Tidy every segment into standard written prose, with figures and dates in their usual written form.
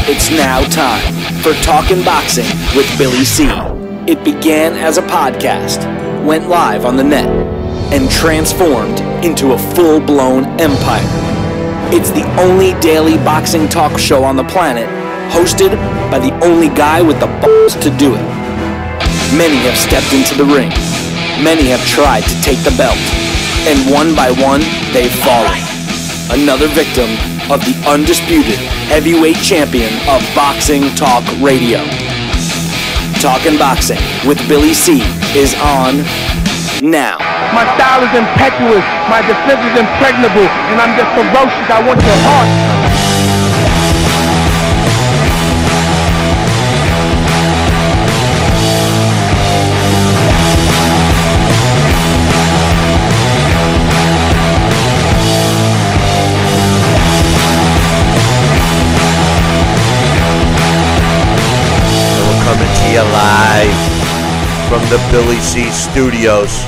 It's now time for Talkin' Boxing with Billy C. It began as a podcast, went live on the net, and transformed into a full-blown empire. It's the only daily boxing talk show on the planet, hosted by the only guy with the balls to do it. Many have stepped into the ring. Many have tried to take the belt. And one by one, they've fallen. Another victim of the undisputed heavyweight champion of Boxing Talk Radio. Talkin' Boxing with Billy C is on now. My style is impetuous, my defense is impregnable, and I'm just ferocious. I want your heart. Live from the Billy C Studios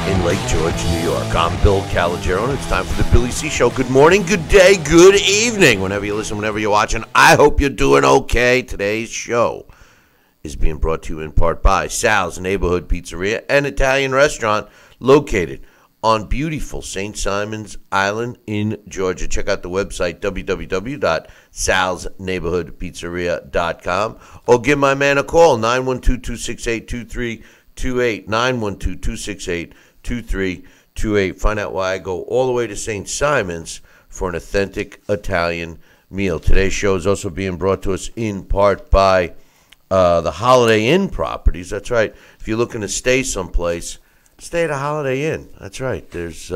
in Lake George, New York. I'm Bill Calogero, and it's time for the Billy C Show. Good morning, good day, good evening, whenever you listen, whenever you're watching. I hope you're doing okay. Today's show is being brought to you in part by Sal's Neighborhood Pizzeria and Italian Restaurant located on beautiful St. Simon's Island in Georgia. Check out the website, www.salsneighborhoodpizzeria.com, or give my man a call, 912-268-2328, 912-268-2328. Find out why I go all the way to St. Simon's for an authentic Italian meal. Today's show is also being brought to us in part by the Holiday Inn properties. That's right. If you're looking to stay someplace, stay at a Holiday Inn. That's right. There's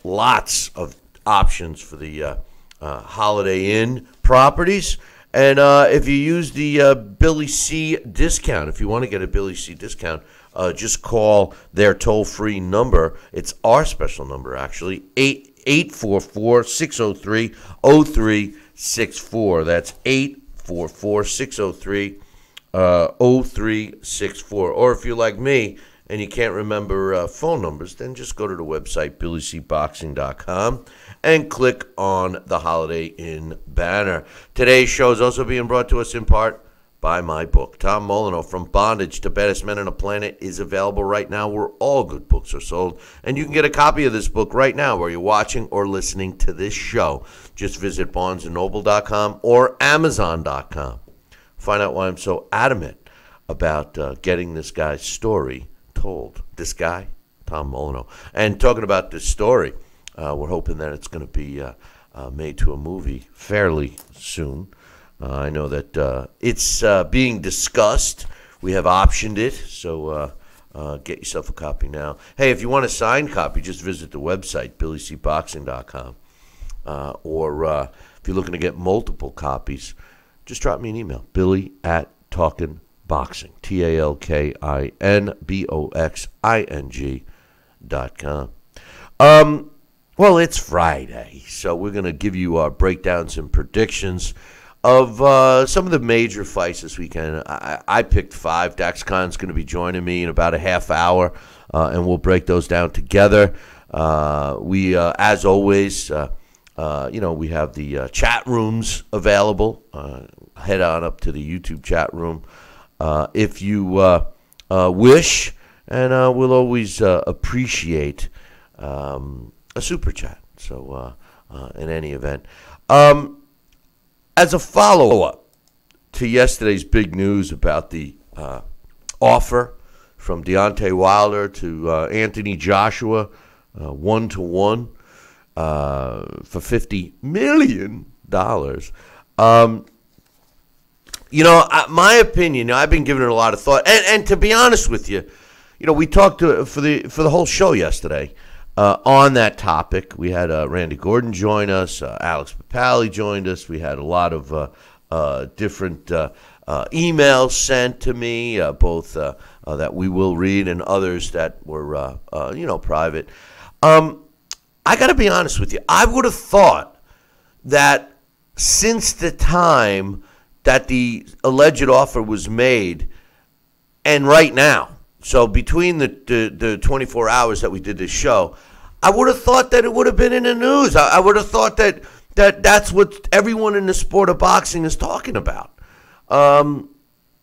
lots of options for the Holiday Inn properties. And if you use the Billy C discount, if you want to get a Billy C discount, just call their toll-free number. It's our special number, actually, 844-603-0364. That's 844-603-0364. Or if you're like me, and you can't remember phone numbers, then just go to the website, BillyCBoxing.com, and click on the Holiday Inn banner. Today's show is also being brought to us in part by my book. Tom Molyneux, From Bondage to Baddest Men on the Planet, is available right now where all good books are sold. And you can get a copy of this book right now where you're watching or listening to this show. Just visit BarnesandNoble.com or Amazon.com. Find out why I'm so adamant about getting this guy's story told. This guy, Tom Molyneux. And talking about this story, we're hoping that it's going to be made to a movie fairly soon. I know that it's being discussed. We have optioned it, so get yourself a copy now. Hey, if you want a signed copy, just visit the website, BillyCBoxing.com. Or if you're looking to get multiple copies, just drop me an email, Billy@TalkinBoxing, TalkinBoxing.com. Well, it's Friday, so we're going to give you our breakdowns and predictions of some of the major fights this weekend. I picked 5. Dax Khan's going to be joining me in about a half hour, and we'll break those down together. We, as always, we have the chat rooms available. Head on up to the YouTube chat room if you wish, and we'll always appreciate a super chat. So in any event, as a follow-up to yesterday's big news about the offer from Deontay Wilder to Anthony Joshua, 1-to-1 for $50 million. My opinion, I've been giving it a lot of thought, and to be honest with you, we talked for the whole show yesterday on that topic. We had Randy Gordon join us, Alex Papali joined us. We had a lot of different emails sent to me, both that we will read and others that were private. I got to be honest with you. I would have thought that since the time that the alleged offer was made and right now, so between the 24 hours that we did this show, I would have thought that it would have been in the news. I would have thought that that's what everyone in the sport of boxing is talking about.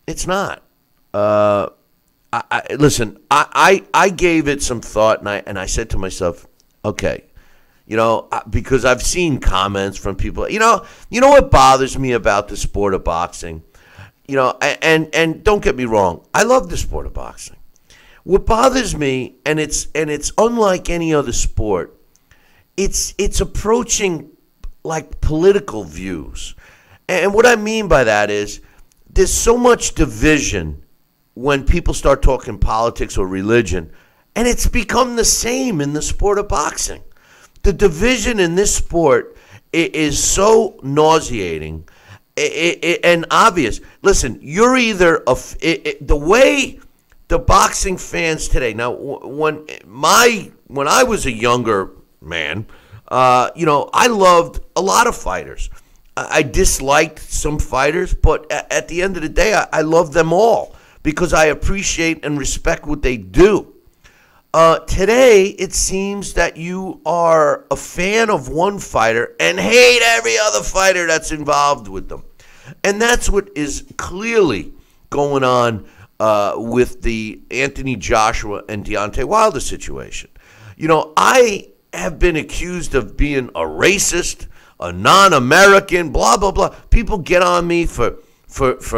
It's not. Listen, I gave it some thought, and I said to myself, okay, because I've seen comments from people. You know what bothers me about the sport of boxing? And don't get me wrong, I love the sport of boxing. What bothers me, and it's unlike any other sport, it's approaching like political views. And what I mean by that is there's so much division when people start talking politics or religion, and it's become the same in the sport of boxing. The division in this sport is so nauseating and obvious. Listen, you're either the way the boxing fans today. Now, when I was a younger man, I loved a lot of fighters. I disliked some fighters, but at the end of the day, I love them all because I appreciate and respect what they do. Today, it seems that you are a fan of one fighter and hate every other fighter that's involved with them. And that's what is clearly going on with the Anthony Joshua and Deontay Wilder situation. I have been accused of being a racist, a non-American, blah, blah, blah. People get on me for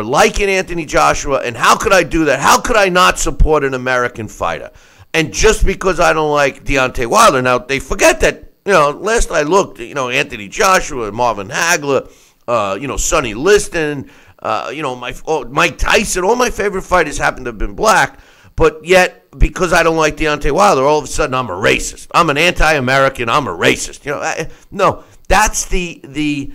liking Anthony Joshua, and how could I do that? How could I not support an American fighter? And just because I don't like Deontay Wilder, now they forget that, last I looked, Anthony Joshua, Marvin Hagler, Sonny Liston, Mike Tyson, all my favorite fighters happen to have been black, but yet because I don't like Deontay Wilder, all of a sudden I'm a racist. I'm an anti-American. I'm a racist. No, that's the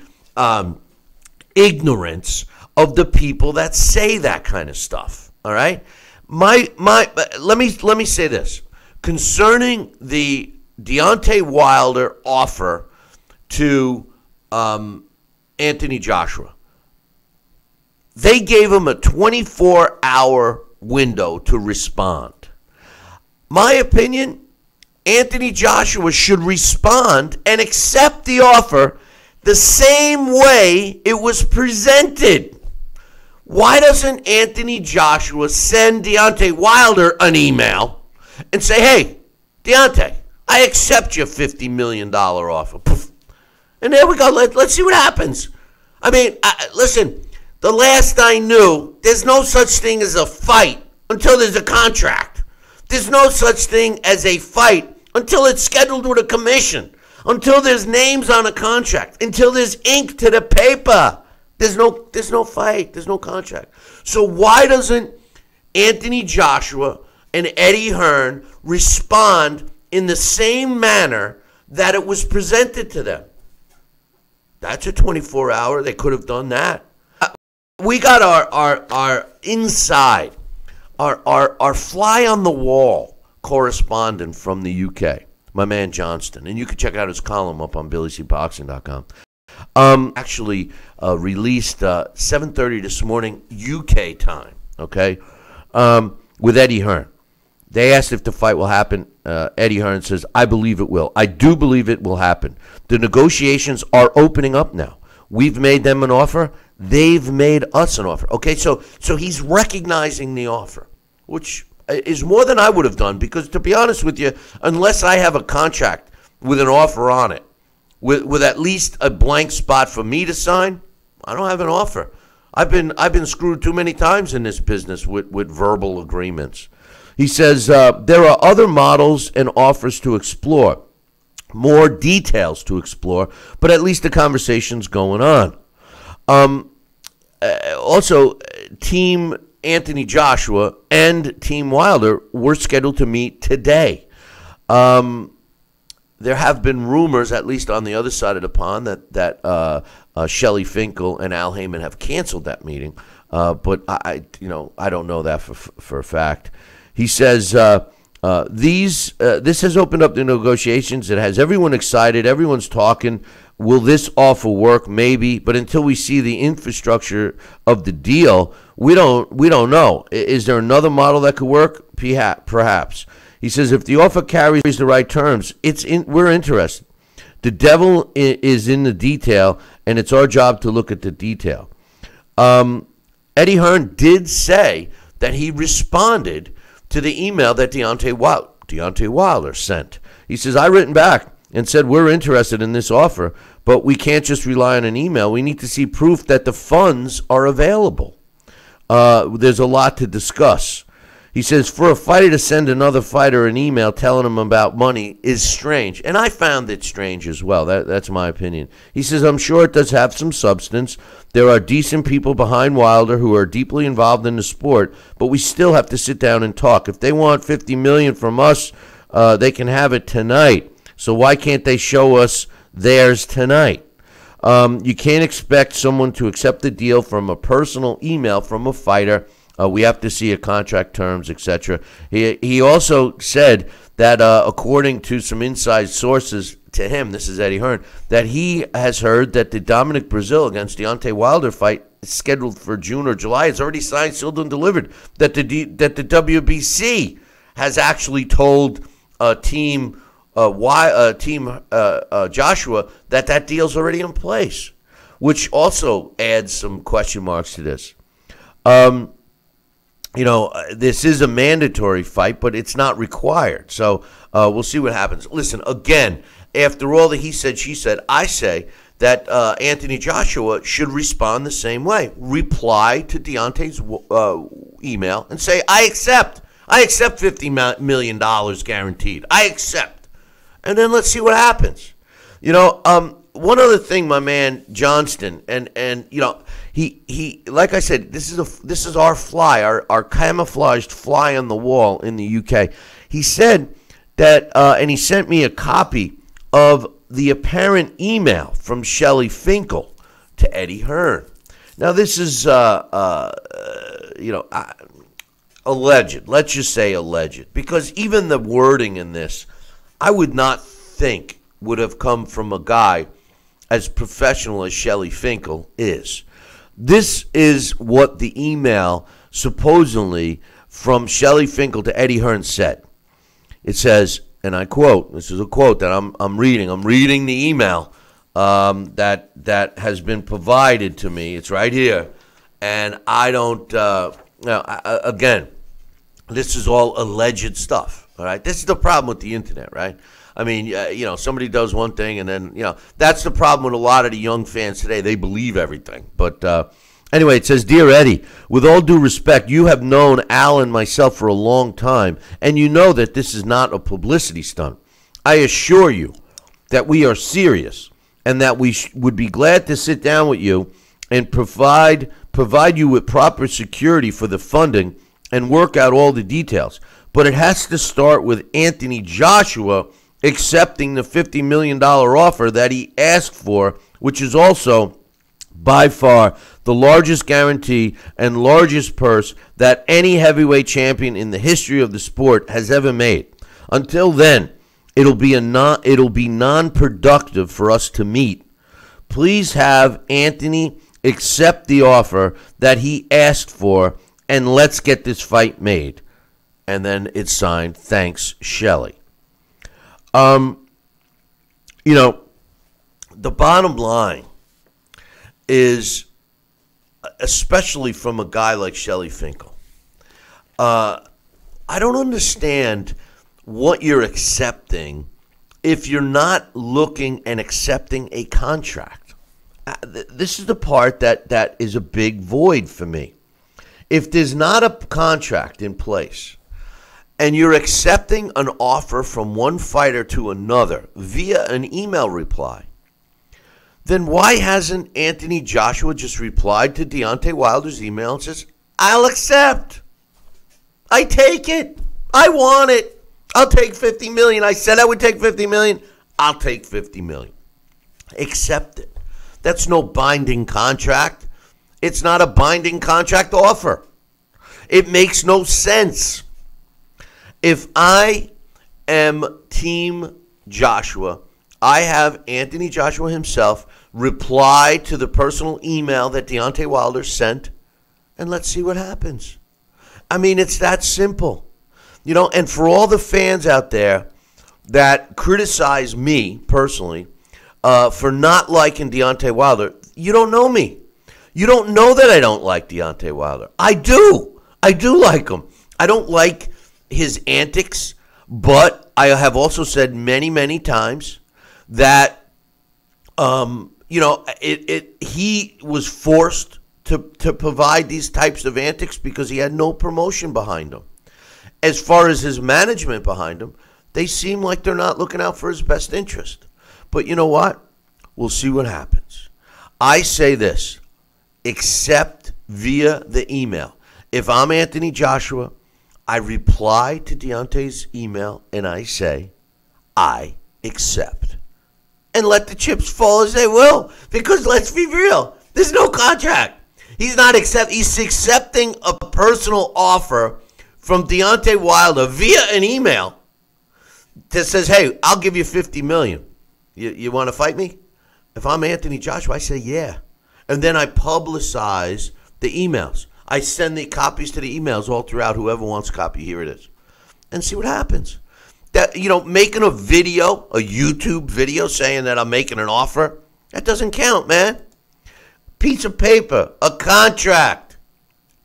ignorance of the people that say that kind of stuff. All right, let me say this concerning the Deontay Wilder offer to Anthony Joshua. They gave him a 24-hour window to respond. My opinion, Anthony Joshua should respond and accept the offer the same way it was presented. Why doesn't Anthony Joshua send Deontay Wilder an email and say, hey, Deontay, I accept your $50 million offer. Poof. And there we go. Let's see what happens. I mean, listen, the last I knew, there's no such thing as a fight until there's a contract. There's no such thing as a fight until it's scheduled with a commission, until there's names on a contract, until there's ink to the paper. There's no fight. There's no contract. So why doesn't Anthony Joshua and Eddie Hearn respond in the same manner that it was presented to them? That's a 24-hour. They could have done that. We got our inside, our fly on the wall correspondent from the UK, my man Johnston, and you can check out his column up on BillyCBoxing.com. Actually released 7:30 this morning UK time. Okay, with Eddie Hearn. They asked if the fight will happen. Eddie Hearn says, "I believe it will. I do believe it will happen. The negotiations are opening up now. We've made them an offer. They've made us an offer." Okay, so he's recognizing the offer, which is more than I would have done because, to be honest with you, unless I have a contract with an offer on it, with at least a blank spot for me to sign, I don't have an offer. I've been screwed too many times in this business with verbal agreements. He says there are other models and offers to explore, more details to explore, but at least the conversation's going on. Also, Team Anthony Joshua and Team Wilder were scheduled to meet today. There have been rumors, at least on the other side of the pond, that Shelley Finkel and Al Heyman have canceled that meeting. But I don't know that for a fact. He says this has opened up the negotiations. It has everyone excited. Everyone's talking. Will this offer work? Maybe, but until we see the infrastructure of the deal, we don't know. Is there another model that could work? Perhaps. He says if the offer carries the right terms, we're interested. The devil is in the detail, and it's our job to look at the detail. Eddie Hearn did say that he responded to the email that Deontay Wilder sent. He says, I written back and said, we're interested in this offer, but we can't just rely on an email. We need to see proof that the funds are available. There's a lot to discuss. He says, for a fighter to send another fighter an email telling him about money is strange. And I found it strange as well. That's my opinion. He says, I'm sure it does have some substance. There are decent people behind Wilder who are deeply involved in the sport, but we still have to sit down and talk. If they want $50 million from us, they can have it tonight. So why can't they show us theirs tonight? You can't expect someone to accept the deal from a personal email from a fighter. We have to see a contract terms, etc. He also said that according to some inside sources to him, this is Eddie Hearn, that he has heard that the Dominic Breazeale against Deontay Wilder fight is scheduled for June or July. It's already signed, sealed, and delivered. That the WBC has actually told Team Joshua that deal's already in place, which also adds some question marks to this. This is a mandatory fight, but it's not required. So we'll see what happens. Listen, again, after all the he said, she said, I say that Anthony Joshua should respond the same way. Reply to Deontay's email and say, I accept $50 million guaranteed. I accept. And then let's see what happens. One other thing, my man Johnston, and he like I said, this is our fly, our camouflaged fly on the wall in the UK. He said that, and he sent me a copy of the apparent email from Shelley Finkel to Eddie Hearn. Now this is alleged. Let's just say alleged, because even the wording in this, I would not think would have come from a guy as professional as Shelley Finkel is. This is what the email supposedly from Shelley Finkel to Eddie Hearn said. It says, and I quote, this is a quote that I'm reading. I'm reading the email that has been provided to me. It's right here. And I don't, again, this is all alleged stuff. All right. This is the problem with the internet, right? I mean, somebody does one thing and then, that's the problem with a lot of the young fans today. They believe everything. But anyway, it says, Dear Eddie, with all due respect, you have known Al and myself for a long time, and you know that this is not a publicity stunt. I assure you that we are serious and that we would be glad to sit down with you and provide you with proper security for the funding and work out all the details. But it has to start with Anthony Joshua accepting the $50 million offer that he asked for, which is also by far the largest guarantee and largest purse that any heavyweight champion in the history of the sport has ever made. Until then, it'll be non-productive for us to meet. Please have Anthony accept the offer that he asked for, and let's get this fight made. And then it's signed, thanks, Shelley. The bottom line is, especially from a guy like Shelley Finkel, I don't understand what you're accepting if you're not looking and accepting a contract. This is the part that is a big void for me. If there's not a contract in place, and you're accepting an offer from one fighter to another via an email reply, then why hasn't Anthony Joshua just replied to Deontay Wilder's email and says, I'll accept. I take it. I want it. I'll take $50 million. I said I would take $50 million. I'll take $50 million. Accept it. That's no binding contract. It's not a binding contract offer. It makes no sense. If I am Team Joshua, I have Anthony Joshua himself reply to the personal email that Deontay Wilder sent, and let's see what happens. I mean, it's that simple. And for all the fans out there that criticize me personally for not liking Deontay Wilder. You don't know me. You don't know that I don't like Deontay Wilder. I do. I do like him. I don't like his antics, but I have also said many, many times that, he was forced to provide these types of antics because he had no promotion behind him. As far as his management behind him, they seem like they're not looking out for his best interest. But you know what? We'll see what happens. I say this, except via the email. If I'm Anthony Joshua, I reply to Deontay's email and I say, I accept. And let the chips fall as they will. Because let's be real, there's no contract. He's accepting a personal offer from Deontay Wilder via an email that says, hey, I'll give you $50 million. You want to fight me? If I'm Anthony Joshua, I say yeah. And then I publicize the emails. I send the copies to the emails all throughout. Whoever wants a copy, here it is. And see what happens. That, making a video, a YouTube video saying that I'm making an offer, that doesn't count, man. Piece of paper, a contract.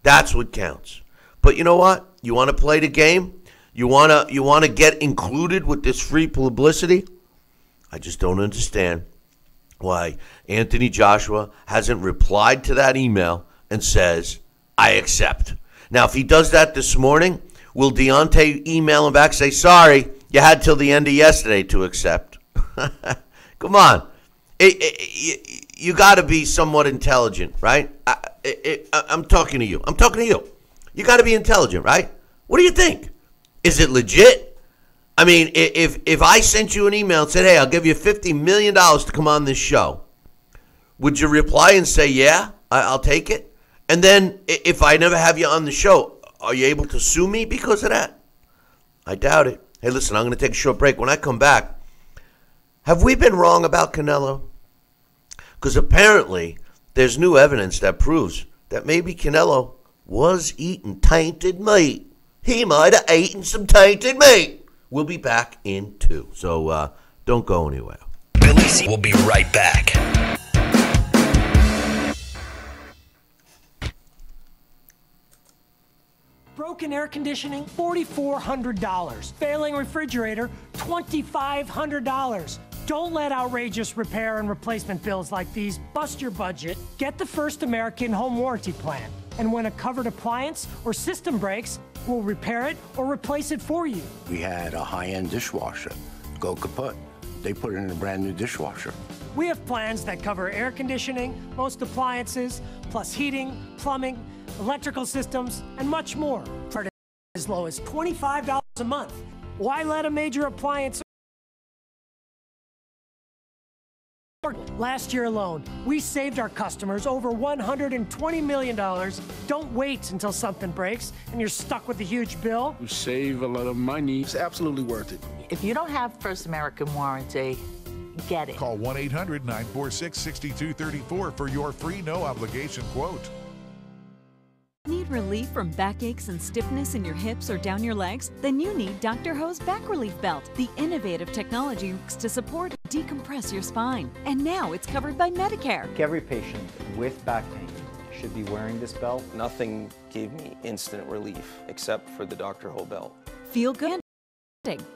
That's what counts. But you know what? You want to play the game? You want to get included with this free publicity? I just don't understand why Anthony Joshua hasn't replied to that email and says, I accept. Now, if he does that this morning, will Deontay email him back, say, sorry, you had till the end of yesterday to accept? Come on. You got to be somewhat intelligent, right? I'm talking to you. I'm talking to you. You got to be intelligent, right? What do you think? Is it legit? I mean, if I sent you an email and said, hey, I'll give you $50 million to come on this show, would you reply and say, yeah, I'll take it? And then if I never have you on the show, are you able to sue me because of that? I doubt it. Hey, listen, I'm going to take a short break. When I come back, have we been wrong about Canelo? Because apparently there's new evidence that proves that maybe Canelo was eating tainted meat. He might have eaten some tainted meat. We'll be back in 2. So don't go anywhere. Billy C will be right back. Broken air conditioning, $4,400. Failing refrigerator, $2,500. Don't let outrageous repair and replacement bills like these bust your budget. Get the First American Home Warranty Plan. And when a covered appliance or system breaks, we'll repair it or replace it for you. We had a high-end dishwasher go kaput. They put it in a brand new dishwasher. We have plans that cover air conditioning, most appliances, plus heating, plumbing, electrical systems, and much more for as low as $25 a month. Why let a major appliance? Last year alone, we saved our customers over $120 million. Don't wait until something breaks and you're stuck with a huge bill. You save a lot of money. It's absolutely worth it. If you don't have First American Warranty, get it. Call 1-800-946-6234 for your free no-obligation quote. Need relief from backaches and stiffness in your hips or down your legs? Then you need Dr. Ho's Back Relief Belt, the innovative technology to support and decompress your spine. And now it's covered by Medicare. Every patient with back pain should be wearing this belt. Nothing gave me instant relief except for the Dr. Ho belt. Feel good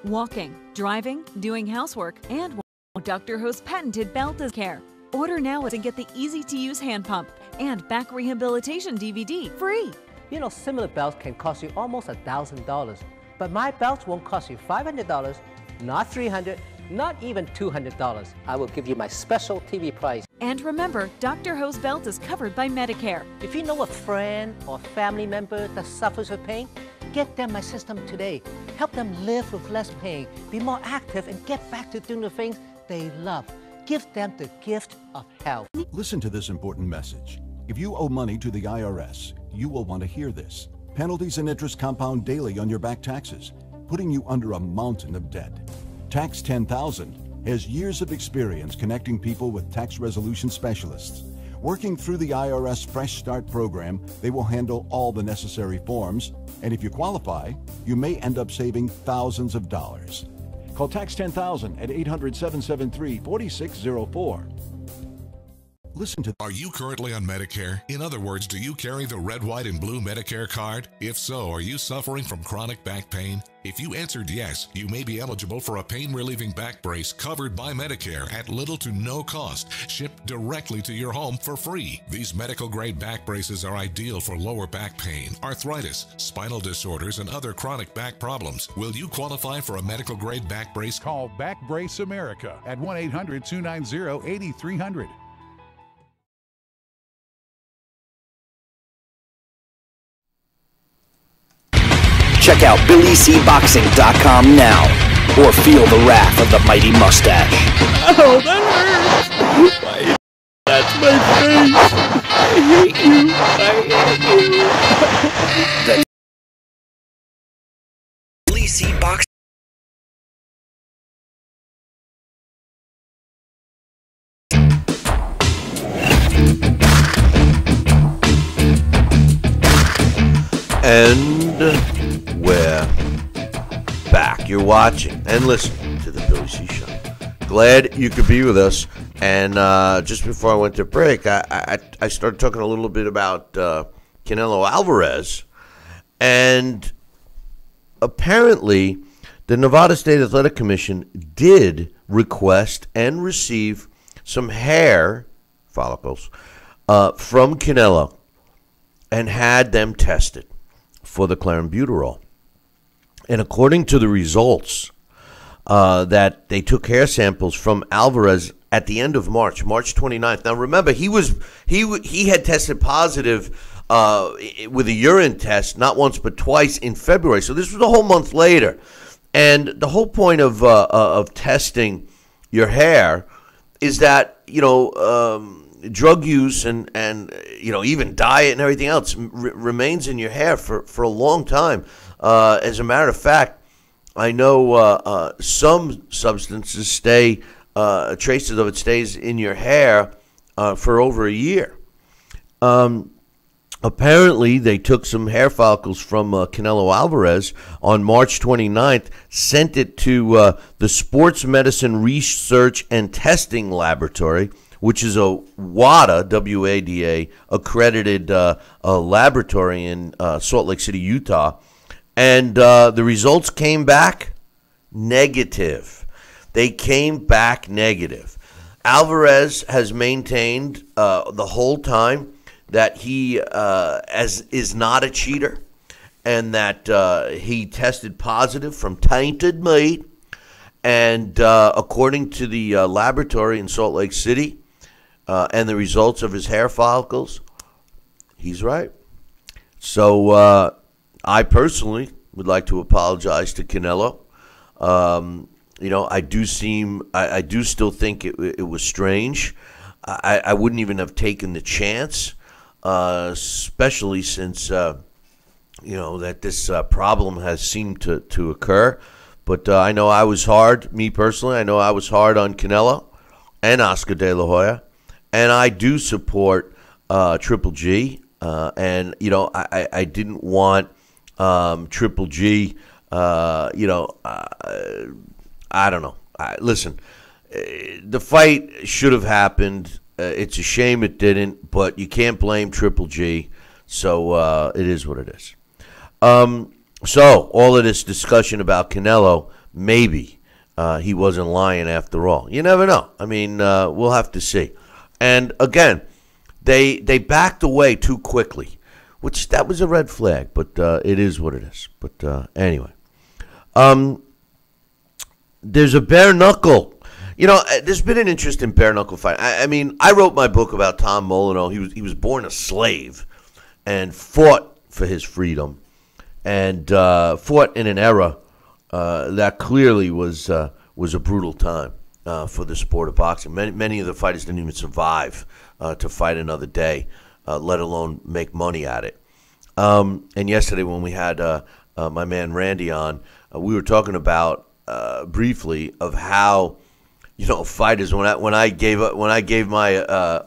walking, driving, doing housework, and Dr. Ho's patented belt is care. Order now and get the easy-to-use hand pump and back rehabilitation DVD free. You know, similar belts can cost you almost $1,000, but my belts won't cost you $500, not $300, not even $200. I will give you my special TV price. And remember, Dr. Ho's belt is covered by Medicare. If you know a friend or family member that suffers with pain, get them my system today. Help them live with less pain, be more active, and get back to doing the things they love. Give them the gift of health. Listen to this important message. If you owe money to the IRS, you will want to hear this. Penalties and interest compound daily on your back taxes, putting you under a mountain of debt. Tax 10,000 has years of experience connecting people with tax resolution specialists. Working through the IRS Fresh Start program, they will handle all the necessary forms, and if you qualify, you may end up saving thousands of dollars. Call Tax 10,000 at 800-773-4604. Listen to. Are you currently on Medicare? In other words, do you carry the red, white, and blue Medicare card? If so, are you suffering from chronic back pain? If you answered yes, you may be eligible for a pain-relieving back brace covered by Medicare at little to no cost, shipped directly to your home for free. These medical-grade back braces are ideal for lower back pain, arthritis, spinal disorders, and other chronic back problems. Will you qualify for a medical-grade back brace? Call Back Brace America at 1-800-290-8300. Check out BillyCBoxing.com now, or feel the wrath of the mighty mustache. Oh, that hurts! That's my face! I hate you! I hate you! BillyCBoxing. And we're back. You're watching and listening to the Billy C. Show. Glad you could be with us. And just before I went to break, I started talking a little bit about Canelo Alvarez. And apparently, the Nevada State Athletic Commission did request and receive some hair follicles from Canelo and had them tested for the clenbuterol. And according to the results that they took hair samples from Alvarez at the end of March 29th. Now remember, he had tested positive with a urine test not once but twice in February. So this was a whole month later. And the whole point of testing your hair is that, drug use and even diet and everything else remains in your hair for a long time. As a matter of fact, I know some substances stay, traces of it stays in your hair for over a year. Apparently, they took some hair follicles from Canelo Alvarez on March 29th, sent it to the Sports Medicine Research and Testing Laboratory, which is a WADA, W-A-D-A, accredited laboratory in Salt Lake City, Utah. And the results came back negative. They came back negative. Alvarez has maintained the whole time that he is not a cheater and that he tested positive from tainted meat. And according to the laboratory in Salt Lake City and the results of his hair follicles, he's right. So I personally would like to apologize to Canelo. I do still think it was strange. I wouldn't even have taken the chance, especially since that this problem has seemed to occur. But I know I was hard, me personally. I know I was hard on Canelo and Oscar De La Hoya, and I do support Triple G. And I didn't want Triple G. I don't know. Listen, the fight should have happened. It's a shame it didn't, but you can't blame Triple G. So it is what it is. So all of this discussion about Canelo, maybe he wasn't lying after all. You never know. I mean, we'll have to see. And again, they backed away too quickly, which that was a red flag. But it is what it is. But anyway, there's a bare knuckle. There's been an interest in bare knuckle fight. I mean, I wrote my book about Tom Molyneux. He was born a slave and fought for his freedom. And fought in an era that clearly was a brutal time for the sport of boxing. Many of the fighters didn't even survive to fight another day, let alone make money at it. And yesterday when we had my man Randy on, we were talking about briefly of how fighters when I gave my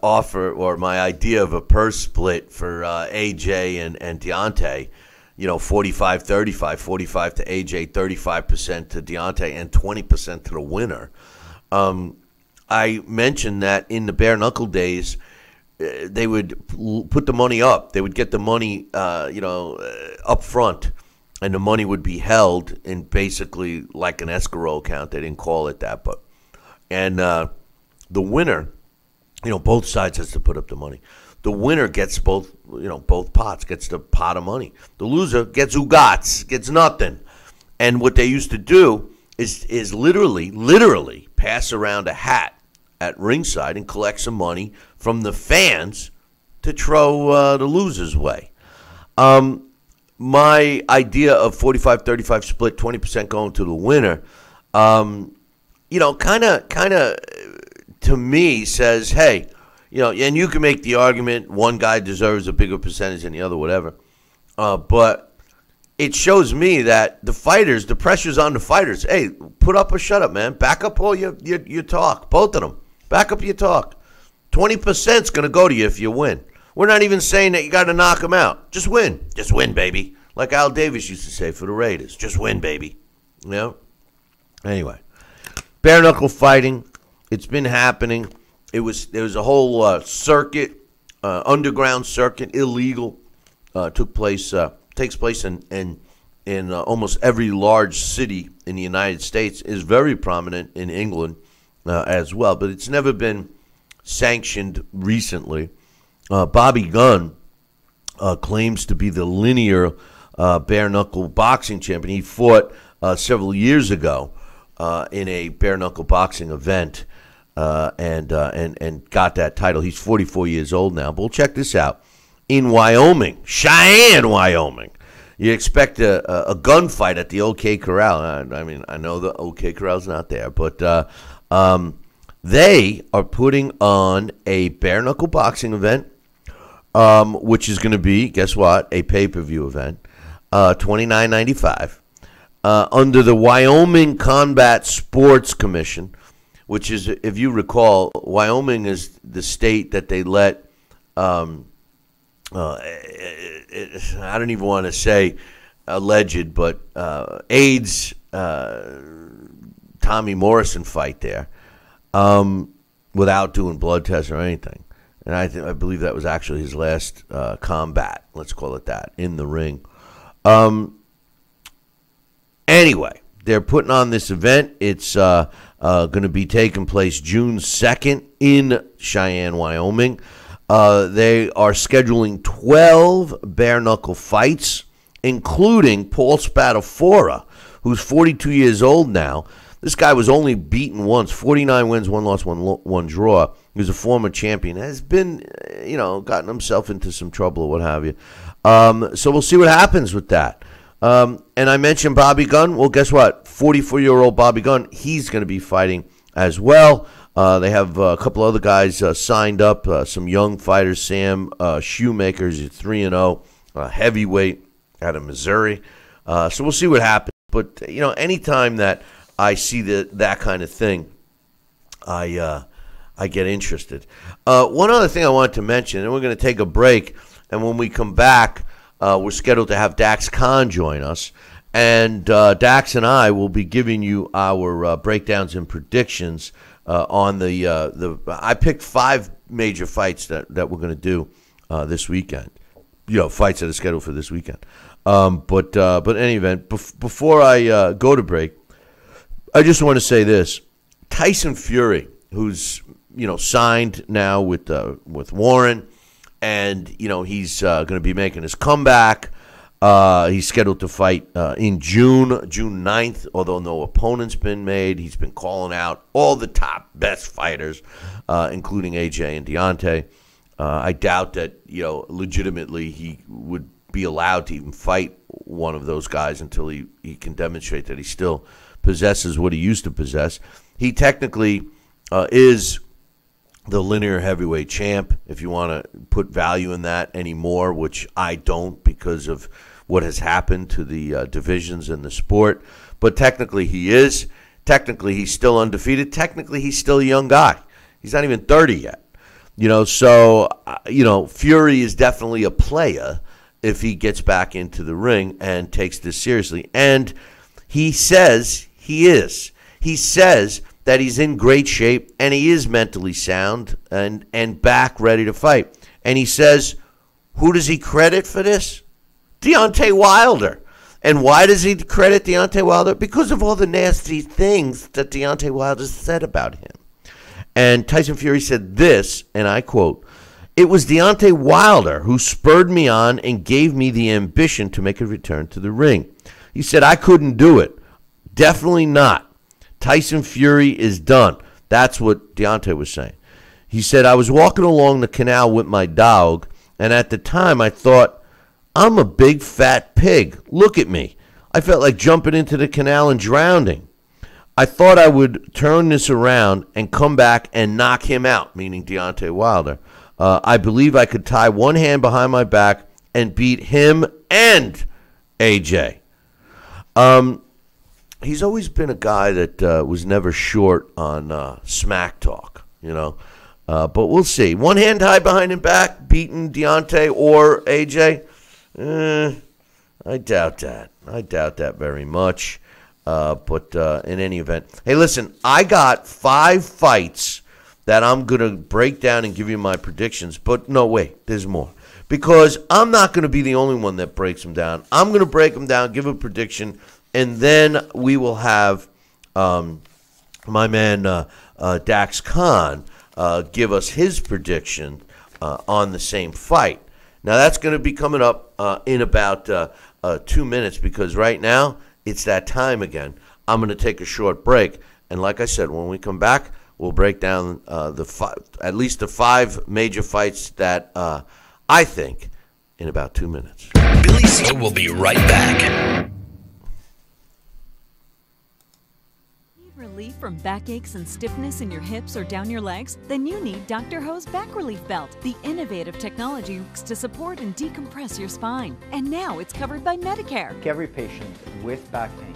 offer or my idea of a purse split for AJ and Deontay. 45-35, 45 to AJ, 35% to Deontay, and 20% to the winner. I mentioned that in the bare knuckle days, they would put the money up. They would get the money, up front, and the money would be held in basically like an escrow account. They didn't call it that, and the winner, both sides has to put up the money. The winner gets both pots, gets the pot of money. The loser gets gets nothing. And what they used to do is literally pass around a hat at ringside and collect some money from the fans to throw the loser's way. My idea of 45-35 split, 20% going to the winner, kind of to me says, hey, and you can make the argument one guy deserves a bigger percentage than the other, whatever. But it shows me that the fighters, the pressure's on the fighters. Hey, put up or shut up, man. Back up all your talk, both of them. Back up your talk. 20% is going to go to you if you win. We're not even saying that you got to knock them out. Just win. Just win, baby. Like Al Davis used to say for the Raiders. Just win, baby. Anyway, bare knuckle fighting. It's been happening. There was a whole circuit, underground circuit, illegal. Takes place in almost every large city in the United States. Is very prominent in England as well, but it's never been sanctioned recently. Bobby Gunn claims to be the linear bare knuckle boxing champion. He fought several years ago in a bare knuckle boxing event and got that title. He's 44 years old now. But we'll check this out. In Wyoming, Cheyenne, Wyoming, you expect a gunfight at the OK Corral. I mean, I know the OK Corral's not there, but they are putting on a bare knuckle boxing event, which is going to be, guess what, a pay-per-view event, $29.95, under the Wyoming Combat Sports Commission, which is, if you recall, Wyoming is the state that they let, I don't even want to say alleged, but AIDS Tommy Morrison fight there without doing blood tests or anything. And I believe that was actually his last combat, let's call it that, in the ring. Anyway, they're putting on this event. It's going to be taking place June 2nd in Cheyenne, Wyoming. They are scheduling 12 bare-knuckle fights, including Paul Spadafora, who's 42 years old now. This guy was only beaten once, 49 wins, 1 loss, 1 draw. He was a former champion. Has been, gotten himself into some trouble or what have you. So we'll see what happens with that. And I mentioned Bobby Gunn. Well, guess what? 44-year-old Bobby Gunn, he's going to be fighting as well. They have a couple other guys signed up, some young fighters. Sam Shoemaker's 3-0, heavyweight out of Missouri. So we'll see what happens. But, anytime that I see that kind of thing, I get interested. One other thing I wanted to mention, and we're going to take a break, and when we come back, we're scheduled to have Dax Khan join us, and Dax and I will be giving you our breakdowns and predictions on the. I picked 5 major fights that we're going to do this weekend. Fights that are scheduled for this weekend. But in any event, before I go to break, I just want to say this: Tyson Fury, who's signed now with Warren, and he's going to be making his comeback. He's scheduled to fight in June 9th, although no opponent's been made. He's been calling out all the top best fighters, including AJ and Deontay. I doubt that legitimately he would be allowed to even fight one of those guys until he can demonstrate that he still possesses what he used to possess. He technically is the linear heavyweight champ, if you want to put value in that anymore, which I don't because of what has happened to the divisions in the sport. But technically he is. Technically he's still undefeated. Technically he's still a young guy. He's not even 30 yet. So Fury is definitely a player, if he gets back into the ring and takes this seriously. And he says he is. He says that he's in great shape and he is mentally sound and back ready to fight. And he says, who does he credit for this? Deontay Wilder. And why does he credit Deontay Wilder? Because of all the nasty things that Deontay Wilder said about him. And Tyson Fury said this, and I quote, "It was Deontay Wilder who spurred me on and gave me the ambition to make a return to the ring." He said, "I couldn't do it. Definitely not. Tyson Fury is done." That's what Deontay was saying. He said, "I was walking along the canal with my dog, and at the time I thought, I'm a big fat pig. Look at me. I felt like jumping into the canal and drowning. I thought I would turn this around and come back and knock him out," meaning Deontay Wilder. "I believe I could tie one hand behind my back and beat him and AJ." He's always been a guy that was never short on smack talk, you know. But we'll see. One hand tied behind his back, beating Deontay or AJ. I doubt that. I doubt that very much. But in any event, hey, listen, I got 5 fights that I'm going to break down and give you my predictions. But no, wait, there's more. Because I'm not going to be the only one that breaks them down. I'm going to break them down, give a prediction, and then we will have my man Dax Khan give us his prediction on the same fight. Now, that's going to be coming up in about 2 minutes, because right now it's that time again. I'm going to take a short break. And like I said, when we come back, we'll break down at least the 5 major fights that I think in about 2 minutes. Billy C will be right back. Relief from backaches and stiffness in your hips or down your legs? Then you need Dr. Ho's Back Relief Belt, the innovative technology to support and decompress your spine. And now it's covered by Medicare. Every patient with back pain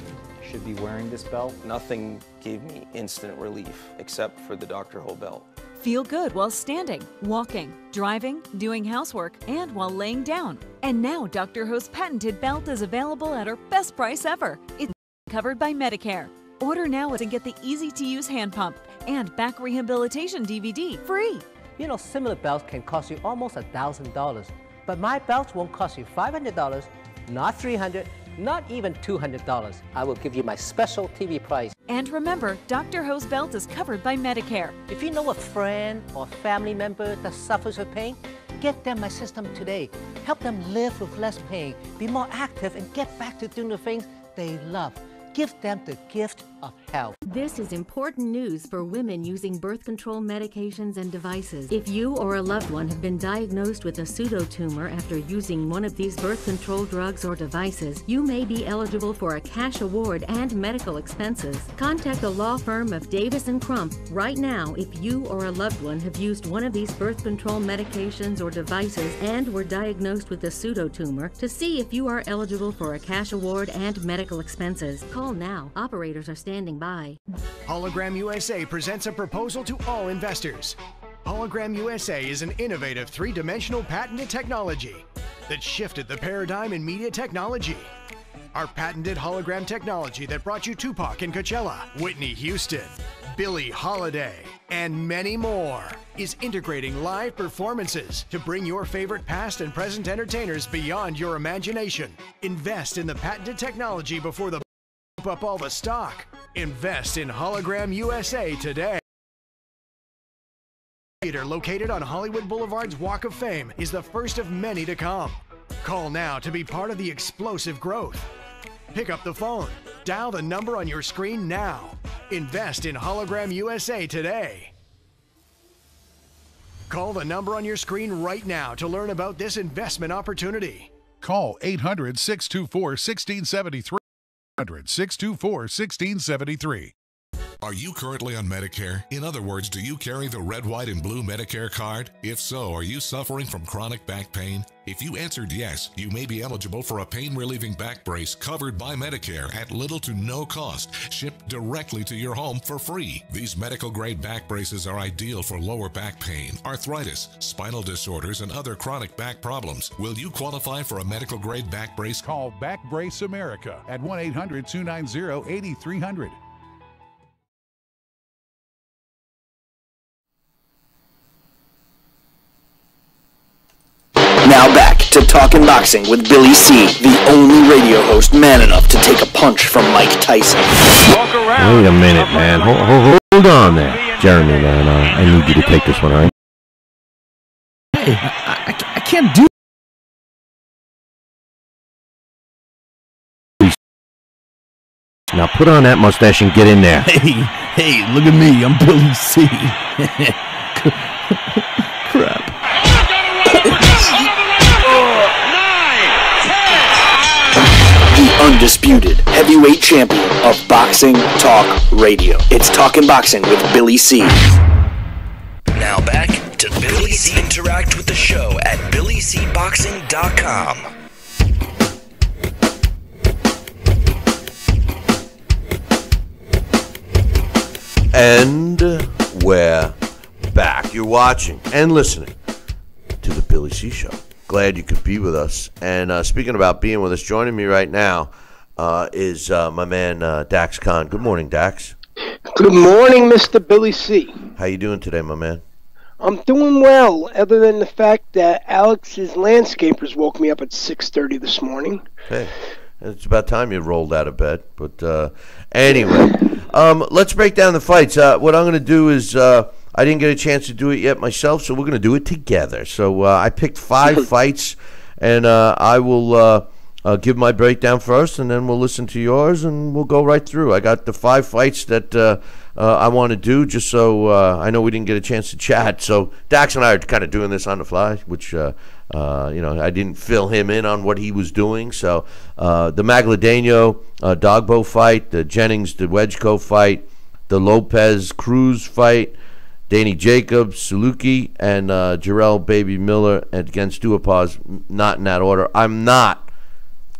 should be wearing this belt. Nothing gave me instant relief except for the Dr. Ho belt. Feel good while standing, walking, driving, doing housework, and while laying down. And now Dr. Ho's patented belt is available at our best price ever. It's covered by Medicare. Order now and get the easy-to-use hand pump and back rehabilitation DVD free. You know, similar belts can cost you almost $1,000, but my belts won't cost you $500, not $300, not even $200. I will give you my special TV price. And remember, Dr. Ho's belt is covered by Medicare. If you know a friend or family member that suffers with pain, get them my system today. Help them live with less pain, be more active, and get back to doing the things they love. Give them the gift of health. This is important news for women using birth control medications and devices. If you or a loved one have been diagnosed with a pseudotumor after using one of these birth control drugs or devices, you may be eligible for a cash award and medical expenses. Contact the law firm of Davis & Crump right now if you or a loved one have used one of these birth control medications or devices and were diagnosed with a pseudotumor to see if you are eligible for a cash award and medical expenses. Call now. Operators are standing by. Hologram USA presents a proposal to all investors. Hologram USA is an innovative 3-dimensional patented technology that shifted the paradigm in media technology. Our patented hologram technology that brought you Tupac and Coachella, Whitney Houston, Billie Holiday, and many more is integrating live performances to bring your favorite past and present entertainers beyond your imagination. Invest in the patented technology before the up all the stock. Invest in Hologram USA today. Theater located on Hollywood Boulevard's Walk of Fame is the first of many to come. Call now to be part of the explosive growth. Pick up the phone. Dial the number on your screen now. Invest in Hologram USA today. Call the number on your screen right now to learn about this investment opportunity. Call 800-624-1673. 800-624-1673. Are you currently on Medicare? In other words, do you carry the red, white, and blue Medicare card? If so, are you suffering from chronic back pain? If you answered yes, you may be eligible for a pain-relieving back brace covered by Medicare at little to no cost, shipped directly to your home for free. These medical-grade back braces are ideal for lower back pain, arthritis, spinal disorders, and other chronic back problems. Will you qualify for a medical-grade back brace? Call Back Brace America at 1-800-290-8300. Now back to Talkin' Boxing with Billy C., the only radio host man enough to take a punch from Mike Tyson. Wait a minute, man. Hold on there. Jeremy, man, I need you to take this one, all right? Hey, I can't do. Now put on that mustache and get in there. Hey, look at me. I'm Billy C. Crap. The undisputed heavyweight champion of Boxing Talk Radio. It's Talkin' Boxing with Billy C. Now back to Billy C. Interact with the show at BillyCBoxing.com. And we're back. You're watching and listening to the Billy C. Show. Glad you could be with us. And speaking about being with us, joining me right now is my man Dax Khan. Good morning, Dax. Good morning, Mr. Billy C. How you doing today, my man? I'm doing well, other than the fact that Alex's landscapers woke me up at 6:30 this morning. Hey, it's about time you rolled out of bed. But anyway, let's break down the fights. What I'm going to do is I didn't get a chance to do it yet myself, so we're going to do it together. So I picked 5 fights, and I will give my breakdown first, and then we'll listen to yours, and we'll go right through. I got the 5 fights that I want to do, just so I know we didn't get a chance to chat. So Dax and I are kind of doing this on the fly, which I didn't fill him in on what he was doing. So the Magladeno Dogbo fight, the Jennings DeWedgeco fight, the Lopez Cruz fight, Danny Jacobs, Suluki, and Jarrell Baby Miller against Duhaupas, not in that order. I'm not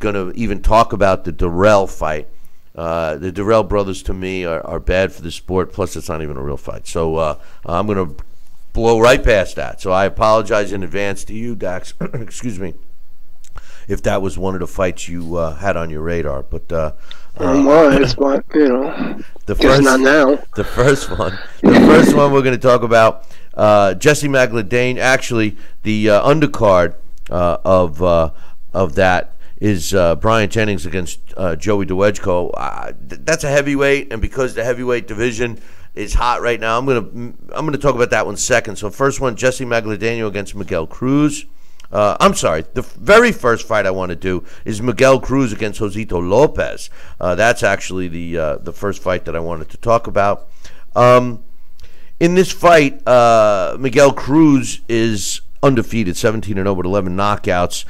going to even talk about the Durrell fight. The Durrell brothers, to me, are bad for the sport, plus it's not even a real fight. So I'm going to blow right past that. So I apologize in advance to you, Dax, excuse me, if that was one of the fights you had on your radar. But it's what, the first, not now. The first one we're going to talk about, Jesse Magladane. Actually, the undercard of that is Brian Jennings against Joey DeWedgeco. That's a heavyweight, and because the heavyweight division is hot right now, I'm gonna talk about that one second. So first one, Jesse Magladeno against Miguel Cruz. I'm sorry, the very first fight I want to do is Miguel Cruz against Josito Lopez. That's actually the first fight that I wanted to talk about. In this fight, Miguel Cruz is undefeated, 17-0 with 11 knockouts.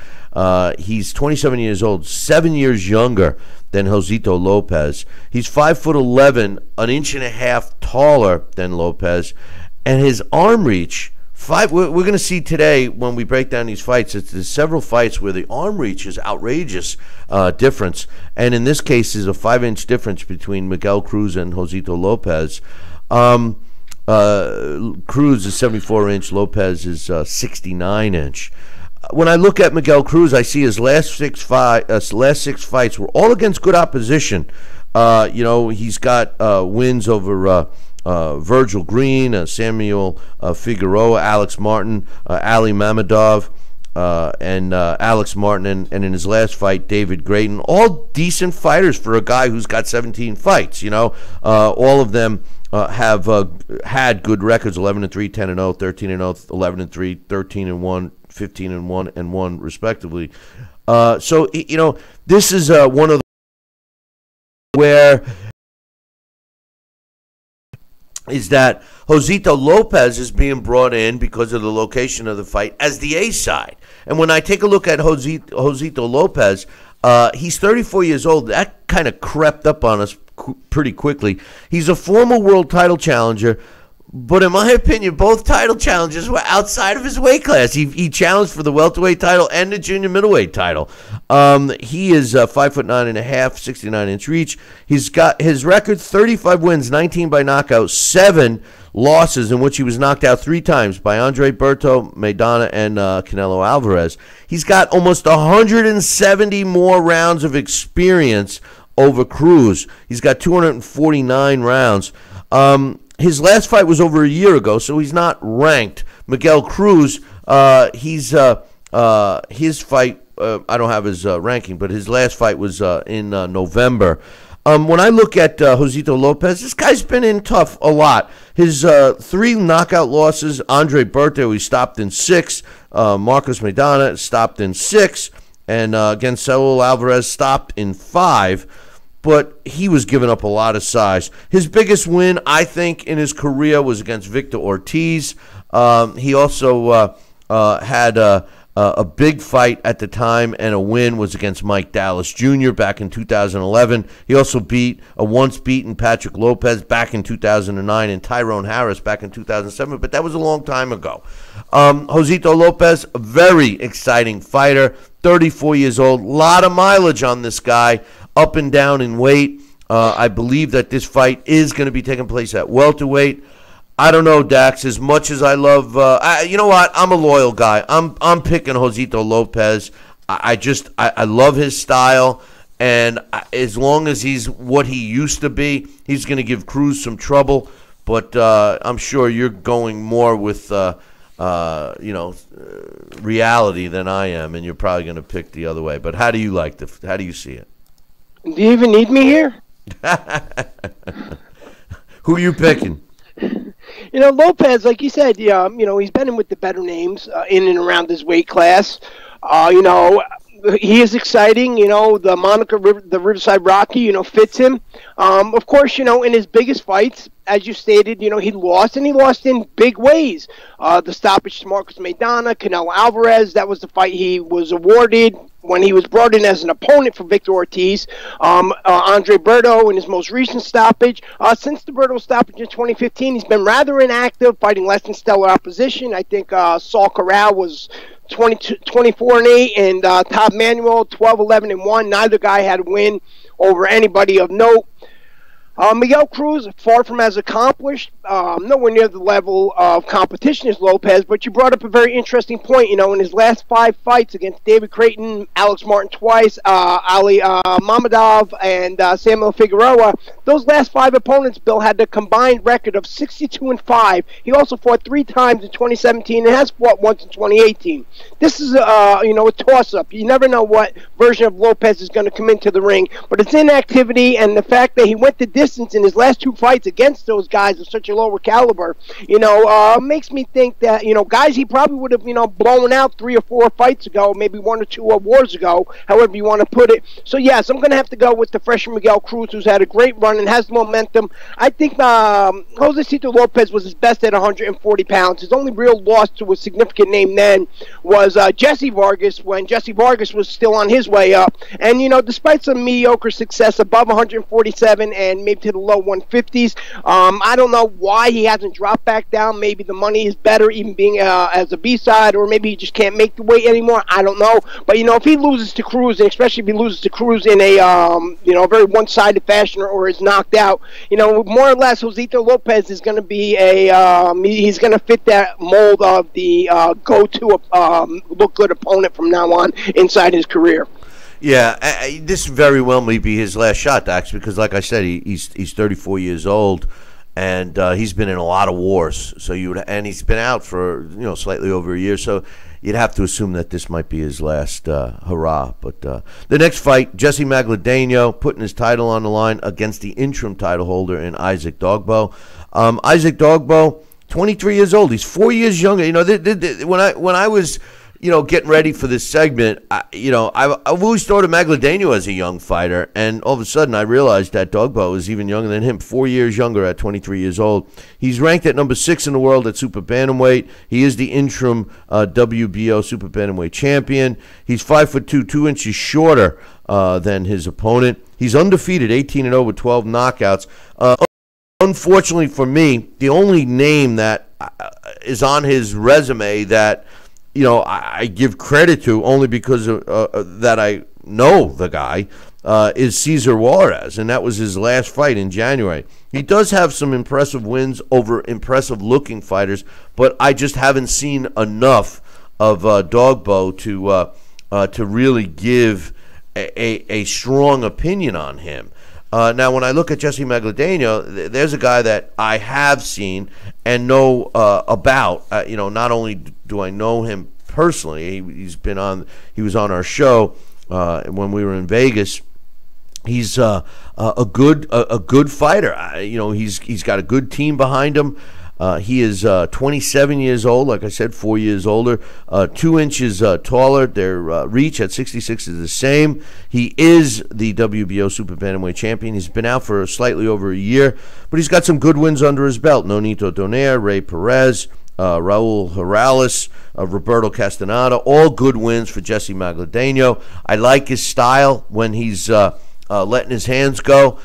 He's 27 years old, 7 years younger than Josito Lopez. He's 5'11", an inch and a half taller than Lopez, and his arm reach. We're going to see today when we break down these fights. There's several fights where the arm reach is outrageous difference, and in this case, is a 5-inch difference between Miguel Cruz and Josito Lopez. Cruz is 74-inch, Lopez is 69-inch. When I look at Miguel Cruz, I see his last six fights were all against good opposition. He's got wins over Virgil Green, Samuel Figueroa, Alex Martin, Ali Mamadov, and Alex Martin, and in his last fight, David Grayton. All decent fighters for a guy who's got 17 fights. All of them have had good records: 11-3, 10-0, 13-0, 11-3, 13-1, 15-1, and 1 respectively. So this is one of the where is that Josito Lopez is being brought in because of the location of the fight as the A side. And when I take a look at Josito Lopez, He's 34 years old. That kind of crept up on us pretty quickly. He's a former world title challenger, but in my opinion, both title challenges were outside of his weight class. He challenged for the welterweight title and the junior middleweight title. He is 5'9.5", 69-inch reach. He's got his record: 35 wins, 19 by knockout, 7 losses in which he was knocked out 3 times by Andre Berto, Maidana, and Canelo Alvarez. He's got almost 170 more rounds of experience over Cruz. He's got 249 rounds. His last fight was over a year ago, so he's not ranked. Miguel Cruz, his fight, I don't have his ranking, but his last fight was in November. When I look at Josito Lopez, this guy's been in tough a lot. His 3 knockout losses: Andre Berto, he stopped in 6. Marcos Maidana stopped in 6. And against Saul Alvarez, stopped in 5. But he was giving up a lot of size. His biggest win, I think, in his career was against Victor Ortiz. He also had a big fight at the time, and a win was against Mike Dallas Jr. back in 2011. He also beat a once-beaten Patrick Lopez back in 2009 and Tyrone Harris back in 2007, but that was a long time ago. Josito Lopez, a very exciting fighter, 34 years old, a lot of mileage on this guy, up and down in weight. I believe that this fight is going to be taking place at welterweight. I don't know, Dax. As much as I love, you know what? I'm a loyal guy. I'm picking Josito Lopez. I love his style, and as long as he's what he used to be, he's going to give Cruz some trouble. But I'm sure you're going more with reality than I am, and you're probably going to pick the other way. But how do you how do you see it? Do you even need me here? Who are you picking? Lopez, like you said, he's been in with the better names in and around his weight class. He is exciting. The moniker, the Riverside Rocky, fits him. Of course, in his biggest fights, as you stated, he lost, and he lost in big ways. The stoppage to Marcos Maidana, Canelo Alvarez, that was the fight he was awarded when he was brought in as an opponent for Victor Ortiz. Andre Berto in his most recent stoppage. Since the Berto stoppage in 2015, he's been rather inactive, fighting less than stellar opposition. I think Saul Corral was 24-8, and Todd Manuel 12-11-1. Neither guy had a win over anybody of note. Miguel Cruz, far from as accomplished, nowhere near the level of competition as Lopez, but you brought up a very interesting point. In his last 5 fights against David Creighton, Alex Martin twice, Ali Mamadov, and Samuel Figueroa, those last 5 opponents, Bill, had a combined record of 62-5. He also fought 3 times in 2017 and has fought once in 2018. This is, a toss-up. You never know what version of Lopez is going to come into the ring, but it's inactivity, and the fact that he went the distance in his last 2 fights against those guys of such a lower caliber, makes me think that, guys he probably would have, blown out 3 or 4 fights ago, maybe 1 or 2 wars ago, however you want to put it. So, yes, I'm going to have to go with the freshman Miguel Cruz, who's had a great run and has momentum. I think Josito Lopez was his best at 140 pounds. His only real loss to a significant name then was Jesse Vargas, when Jesse Vargas was still on his way up. And, despite some mediocre success above 147 and maybe to the low 150s. I don't know why he hasn't dropped back down. Maybe the money is better, even being as a B-side, or maybe he just can't make the weight anymore. I don't know. But, if he loses to Cruz, and especially if he loses to Cruz in a, very one-sided fashion or is knocked out, more or less, Josito Lopez is going to be he's going to fit that mold of the go-to look-good opponent from now on inside his career. Yeah, this very well may be his last shot, Dax, because like I said, he's 34 years old, and he's been in a lot of wars. So and he's been out for slightly over a year. So you'd have to assume that this might be his last hurrah. But the next fight, Jesse Magdaleno putting his title on the line against the interim title holder in Isaac Dogbo. Isaac Dogbo, 23 years old. He's 4 years younger. When I was getting ready for this segment, I've always thought of Magladeno as a young fighter, and all of a sudden I realized that Dogbo is even younger than him, 4 years younger at 23 years old. He's ranked at number 6 in the world at super bantamweight. He is the interim WBO super bantamweight champion. He's 5'2", 2 inches shorter than his opponent. He's undefeated, 18-0 with 12 knockouts. Unfortunately for me, the only name that is on his resume that I give credit to only because of, that I know the guy is Cesar Juarez, and that was his last fight in January. He does have some impressive wins over impressive-looking fighters, but I just haven't seen enough of Dogbo to really give a strong opinion on him. Now, when I look at Jesse Magladeno, there's a guy that I have seen and know about. Not only do I know him personally, he was on our show when we were in Vegas. He's a good fighter. He's got a good team behind him. He is 27 years old, like I said, 4 years older, 2 inches taller. Their reach at 66 is the same. He is the WBO super bantamweight champion. He's been out for slightly over a year, but he's got some good wins under his belt. Nonito Donaire, Ray Perez, Raul Morales, Roberto Castaneda, all good wins for Jesse Magladeno. I like his style when he's letting his hands go.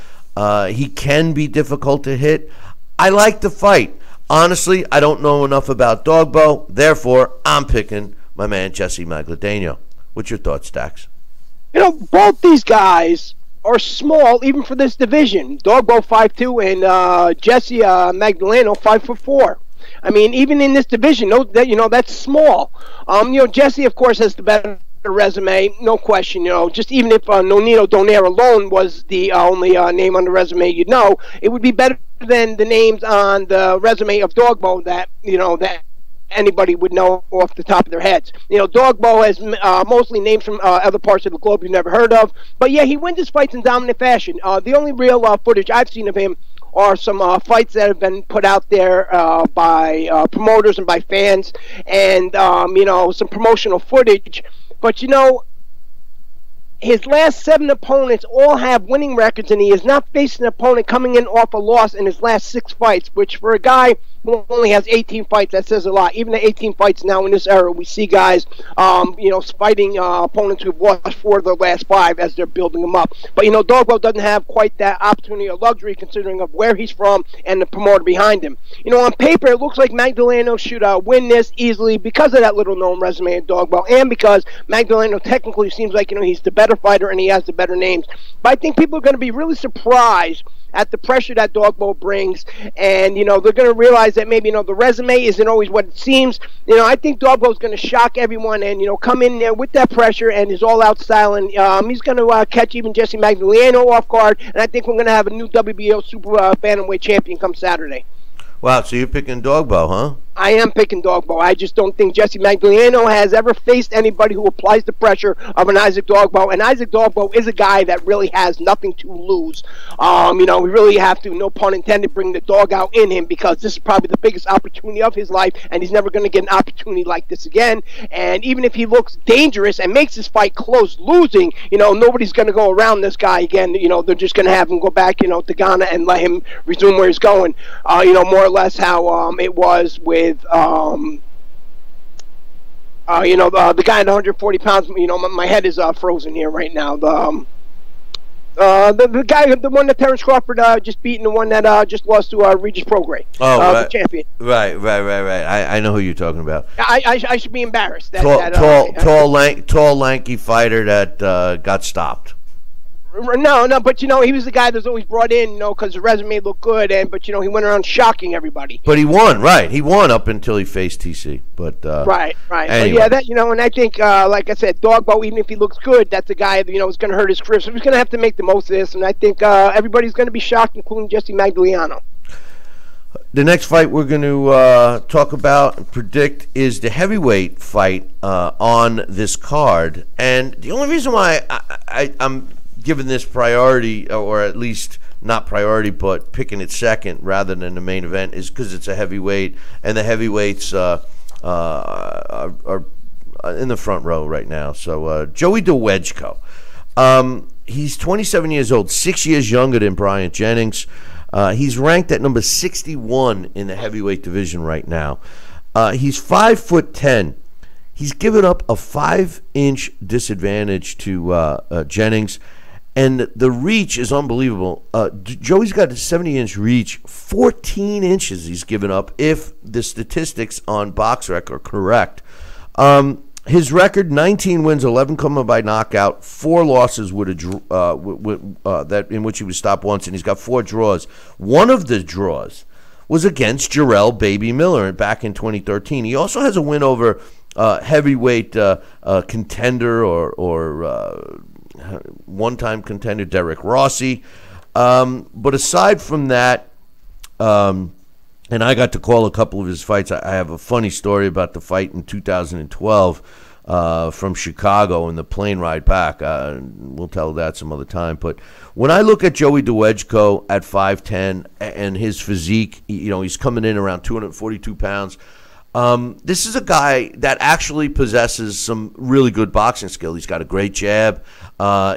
He can be difficult to hit. I like the fight. Honestly, I don't know enough about Dogbo. Therefore, I'm picking my man Jesse Magladeno. What's your thoughts, Dax? Both these guys are small, even for this division. Dogbo 5'2", and Jesse Magdaleno 5'4". I mean, even in this division, that's small. Jesse, of course, has the better resume, no question. Just even if Nonito Donaire alone was the only name on the resume, it would be better than the names on the resume of Dogbo that that anybody would know off the top of their heads. Dogbo has mostly names from other parts of the globe you've never heard of, but yeah, he wins his fights in dominant fashion. The only real footage I've seen of him are some fights that have been put out there by promoters and by fans, and some promotional footage. But his last 7 opponents all have winning records, and he has not faced an opponent coming in off a loss in his last 6 fights, which for a guy who only has 18 fights, that says a lot. Even at 18 fights now in this era, we see guys, fighting opponents who've lost 4 of their last 5 as they're building them up. But, Dogbo doesn't have quite that opportunity or luxury considering of where he's from and the promoter behind him. On paper, it looks like Magdaleno should win this easily because of that little-known resume of Dogbo, and because Magdaleno technically seems like, he's the better fighter and he has the better names. But I think people are going to be really surprised at the pressure that Dogbo brings, and they're going to realize that maybe the resume isn't always what it seems. I think Dogbo's going to shock everyone and come in there with that pressure and his all-out style, and he's going to catch even Jesse Magdaleno off guard, and I think we're going to have a new WBO super bantamweight champion come Saturday. Wow, so you're picking Dogbo, huh? I am picking Dogbo. I just don't think Jesse Magdaleno has ever faced anybody who applies the pressure of an Isaac Dogbo. And Isaac Dogbo is a guy that really has nothing to lose. We really have to, no pun intended, bring the dog out in him, because this is probably the biggest opportunity of his life, and he's never going to get an opportunity like this again. And even if he looks dangerous and makes his fight close, losing, nobody's going to go around this guy again. They're just going to have him go back, to Ghana and let him resume where he's going. More or less how it was with the guy at 140 pounds. My head is frozen here right now. The guy, the one that Terrence Crawford just beat, and the one that just lost to Regis Prograis, right. the champion. Right. I know who you're talking about. I should be embarrassed. Tall, lanky fighter that got stopped. No, but he was the guy that's always brought in, because the resume looked good, but he went around shocking everybody. But he won, right? He won up until he faced TC. But right. Anyway. But yeah, and I think, like I said, Dogbo, even if he looks good, that's a guy that is going to hurt his career. So he's going to have to make the most of this, and I think everybody's going to be shocked, including Jesse Magdaleno. The next fight we're going to talk about and predict is the heavyweight fight on this card, and the only reason why I'm given this priority, or at least not priority, but picking it second rather than the main event, is because it's a heavyweight, and the heavyweights are in the front row right now. So Joey DeWedgko. He's 27 years old, 6 years younger than Bryant Jennings. He's ranked at number 61 in the heavyweight division right now. He's 5'10". He's given up a 5-inch disadvantage to Jennings, and the reach is unbelievable. Joey's got a 70-inch reach, 14 inches he's given up, if the statistics on BoxRec are correct. His record: 19 wins, 11 coming by knockout, 4 losses with a that in which he was stopped once, and he's got 4 draws. One of the draws was against Jarrell Baby Miller back in 2013. He also has a win over heavyweight contender or one-time contender Derek Rossi. But aside from that, and I got to call a couple of his fights. I have a funny story about the fight in 2012 from Chicago and the plane ride back. We'll tell that some other time. But when I look at Joey DeWedgko at 5'10" and his physique, he's coming in around 242 pounds. This is a guy that actually possesses some really good boxing skill. He's got a great jab.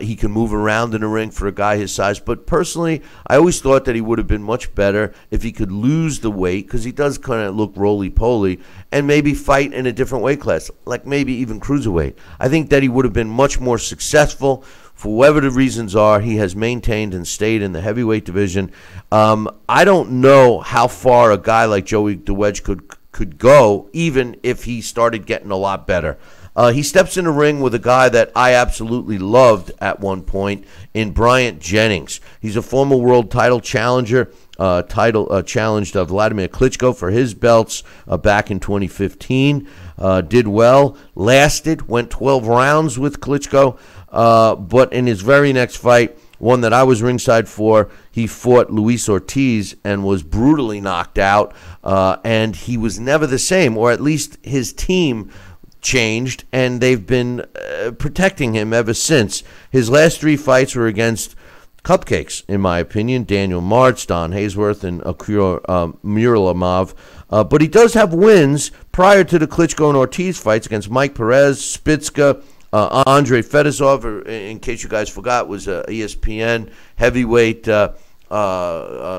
He can move around in the ring for a guy his size. But personally, I always thought that he would have been much better if he could lose the weight, because he does kind of look roly-poly, and maybe fight in a different weight class, like maybe even cruiserweight. I think that he would have been much more successful. For whatever the reasons are, he has maintained and stayed in the heavyweight division. I don't know how far a guy like Joey DeWedgko could go, even if he started getting a lot better. He steps in the ring with a guy that I absolutely loved at one point in Bryant Jennings. He's a former world title challenger, challenged Vladimir Klitschko for his belts back in 2015. Did well, went 12 rounds with Klitschko, but in his very next fight, one that I was ringside for, he fought Luis Ortiz and was brutally knocked out, and he was never the same, or at least his team changed, and they've been protecting him ever since. His last 3 fights were against cupcakes, in my opinion: Daniel Martz, Don Haysworth, and Muralimov. But he does have wins prior to the Klitschko and Ortiz fights against Mike Perez, Spitzka, Andre Fedosov, in case you guys forgot, was a ESPN heavyweight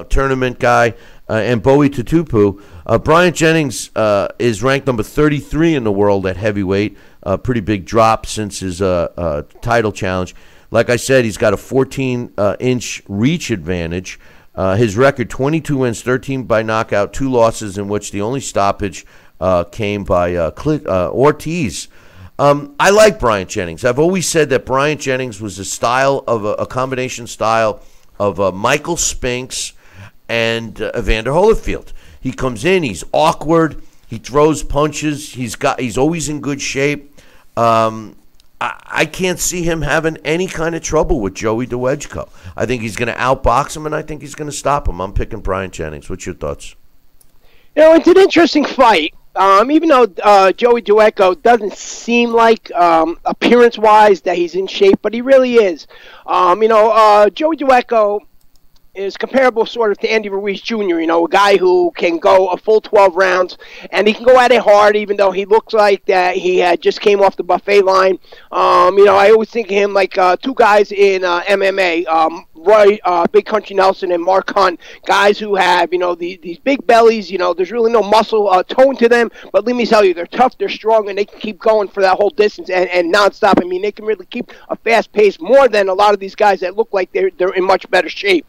tournament guy, and Bowie Tutupu. Bryant Jennings is ranked number 33 in the world at heavyweight. Pretty big drop since his title challenge. Like I said, he's got a 14-inch reach advantage. His record: 22 wins, 13 by knockout, 2 losses, in which the only stoppage came by Ortiz. I like Bryant Jennings. I've always said that Bryant Jennings was a combination style of Michael Spinks and Evander Holyfield. He comes in, he's awkward, he throws punches, he's always in good shape. I can't see him having any kind of trouble with Joey DeWedgko. I think he's going to outbox him, and I think he's going to stop him. I'm picking Bryant Jennings. What's your thoughts? It's an interesting fight. Even though Joey DeWedgko doesn't seem like, appearance-wise, that he's in shape, but he really is. Joey DeWedgko is comparable sort of to Andy Ruiz Jr., a guy who can go a full 12 rounds, and he can go at it hard, even though he looks like that he had just came off the buffet line. I always think of him like 2 guys in MMA, Roy Big Country Nelson and Mark Hunt, guys who have, these big bellies. There's really no muscle tone to them, but let me tell you, they're tough, they're strong, and they can keep going for that whole distance and nonstop. I mean, they can really keep a fast pace more than a lot of these guys that look like they're in much better shape.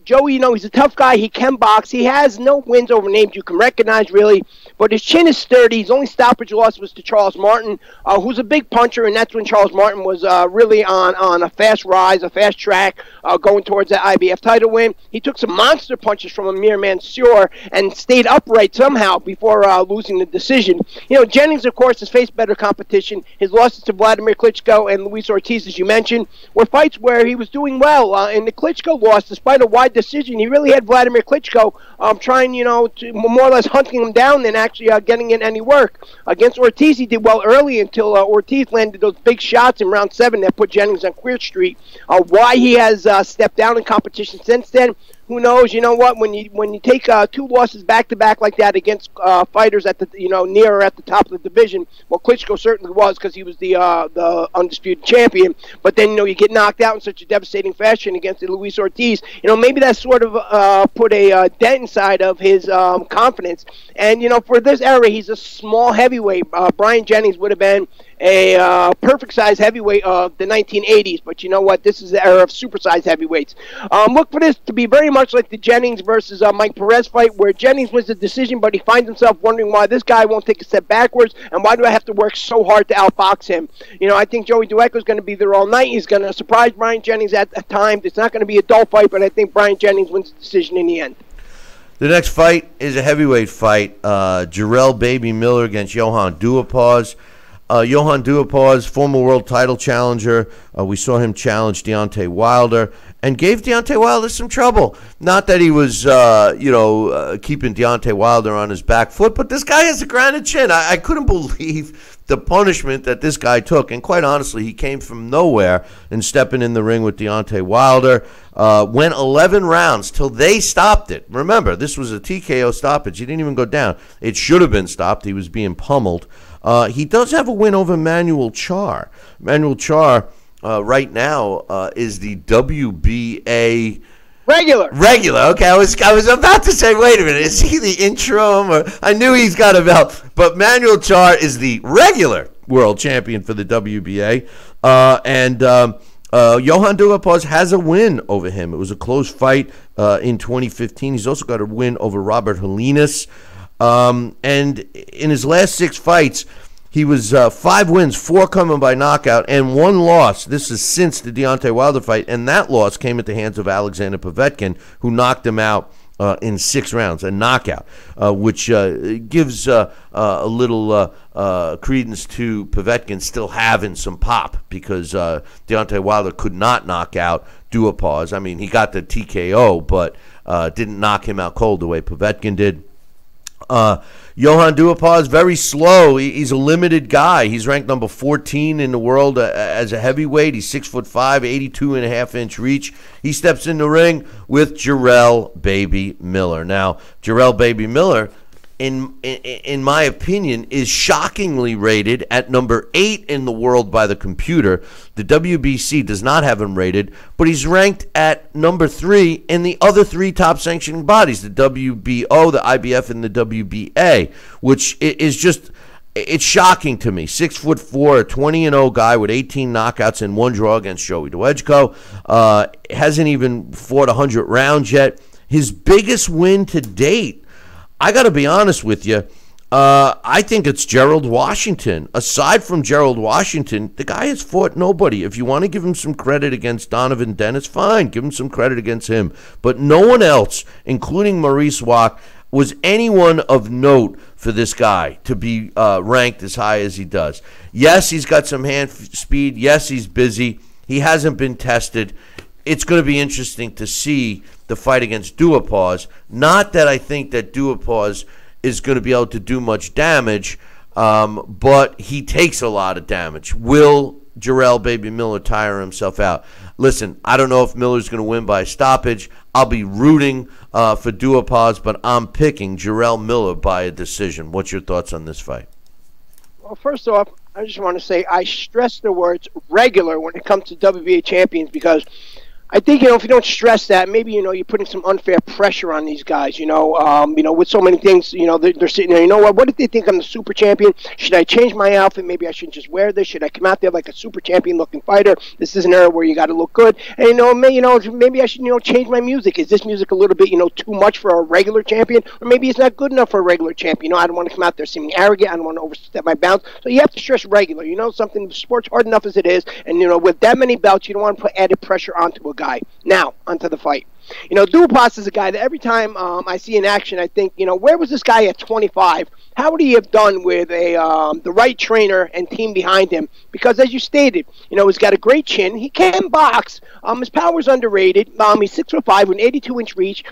Joey, he's a tough guy. He can box. He has no wins over names you can recognize, really. But his chin is sturdy. His only stoppage loss was to Charles Martin, who's a big puncher, and that's when Charles Martin was really on a fast rise, a fast track, going towards that IBF title win. He took some monster punches from Amir Mansour and stayed upright somehow before losing the decision. Jennings, of course, has faced better competition. His losses to Vladimir Klitschko and Luis Ortiz, as you mentioned, were fights where he was doing well. In the Klitschko loss, despite a wide decision, he really had Vladimir Klitschko trying, to more or less hunting him down than actually getting in any work. Against Ortiz, he did well early until Ortiz landed those big shots in round 7 that put Jennings on Queer Street. Why he has stepped down in competition since then, who knows? You know what? When you take 2 losses back to back like that against fighters at the near or at the top of the division, well, Klitschko certainly was because he was the undisputed champion. But then you get knocked out in such a devastating fashion against Luis Ortiz. Maybe that sort of put a dent inside of his confidence. And for this era, he's a small heavyweight. Brian Jennings would have been a perfect size heavyweight of the 1980s, but you know what? This is the era of supersized heavyweights. Look for this to be very much like the Jennings versus Mike Perez fight, where Jennings wins the decision, but he finds himself wondering why this guy won't take a step backwards, and why do I have to work so hard to outbox him? I think Joey Dueco is going to be there all night. He's going to surprise Brian Jennings at times. It's not going to be a dull fight, but I think Brian Jennings wins the decision in the end. The next fight is a heavyweight fight. Jarrell Baby Miller against Johann Duhaupas. Johann Duhaupas, former world title challenger. We saw him challenge Deontay Wilder and gave Deontay Wilder some trouble. Not that he was, keeping Deontay Wilder on his back foot, but this guy has a granite chin. I couldn't believe the punishment that this guy took. And quite honestly, he came from nowhere and stepping in the ring with Deontay Wilder. Went 11 rounds till they stopped it. Remember, this was a TKO stoppage. He didn't even go down. It should have been stopped. He was being pummeled. He does have a win over Manuel Charr. Manuel Charr right now is the WBA regular. Okay, I was about to say, wait a minute, is he the interim? Or I knew he's got a belt, but Manuel Charr is the regular world champion for the WBA, and Johann Duhaupas has a win over him. It was a close fight in 2015. He's also got a win over Robert Helinas. And in his last 6 fights, he was 5 wins, 4 coming by knockout, and 1 loss. This is since the Deontay Wilder fight, and that loss came at the hands of Alexander Povetkin, who knocked him out in 6 rounds, a knockout, which gives a little credence to Povetkin still having some pop, because Deontay Wilder could not knock out Duhaupas. I mean, he got the TKO, but didn't knock him out cold the way Povetkin did. Johann Duhaupas, very slow. He's a limited guy. He's ranked number 14 in the world as a heavyweight. He's 6'5", 82.5-inch reach. He steps in the ring with Jarrell Baby Miller. Now, Jarrell Baby Miller, in my opinion, is shockingly rated at number 8 in the world by the computer. The WBC does not have him rated, but he's ranked at number 3 in the other 3 top sanctioning bodies, the WBO, the IBF, and the WBA, which is just, it's shocking to me. 6'4", a 20-0 guy with 18 knockouts and 1 draw against Joey Dueco. Hasn't even fought 100 rounds yet. His biggest win to date, I got to be honest with you, I think it's Gerald Washington. Aside from Gerald Washington, the guy has fought nobody. If you want to give him some credit against Donovan Dennis, fine, give him some credit against him. But no one else, including Maurice Wack, was anyone of note for this guy to be ranked as high as he does. Yes, he's got some hand speed. Yes, he's busy. He hasn't been tested. It's going to be interesting to see the fight against Duhaupas. Not that I think that Duhaupas is going to be able to do much damage, but he takes a lot of damage. Will Jarrell Baby Miller tire himself out? Listen, I don't know if Miller's going to win by stoppage. I'll be rooting for Duhaupas, but I'm picking Jarrell Miller by a decision. What's your thoughts on this fight? Well, first off, I just want to say I stress the words regular when it comes to WBA champions, because I think, if you don't stress that, maybe, you're putting some unfair pressure on these guys, with so many things, they're sitting there, what if they think I'm the super champion? Should I change my outfit? Maybe I shouldn't just wear this. Should I come out there like a super champion looking fighter? This is an era where you got to look good. And, maybe I should, change my music. Is this music a little bit, too much for a regular champion? Or maybe it's not good enough for a regular champion. I don't want to come out there seeming arrogant. I don't want to overstep my bounds. So you have to stress regular, something, the sport's hard enough as it is. And, with that many belts, you don't want to put added pressure onto a guy. Now, onto the fight. Duhaupas is a guy that every time I see in action, I think, where was this guy at 25? How would he have done with the right trainer and team behind him? Because as you stated, he's got a great chin. He can box. His power's underrated. He's 6'5" with an 82-inch reach.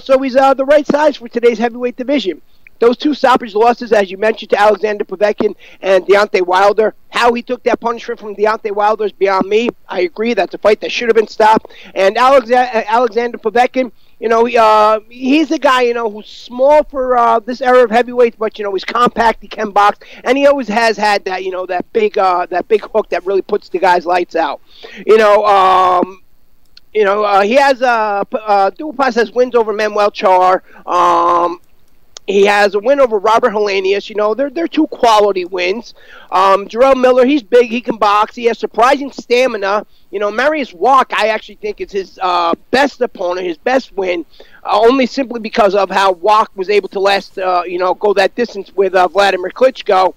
So he's the right size for today's heavyweight division. Those 2 stoppage losses, as you mentioned, to Alexander Povetkin and Deontay Wilder, how he took that punishment from Deontay Wilder is beyond me. I agree, that's a fight that should have been stopped. And Alexander Povetkin, He's a guy, who's small for this era of heavyweights, but he's compact. He can box, and he always has had that, that big hook that really puts the guy's lights out. He has Duhaupas has wins over Manuel Char. He has a win over Robert Helenius. They're two quality wins. Jarrell Miller, he's big. He can box. He has surprising stamina. Marius Walk, I actually think is his best opponent, his best win, only simply because of how Walk was able to last, go that distance with Vladimir Klitschko.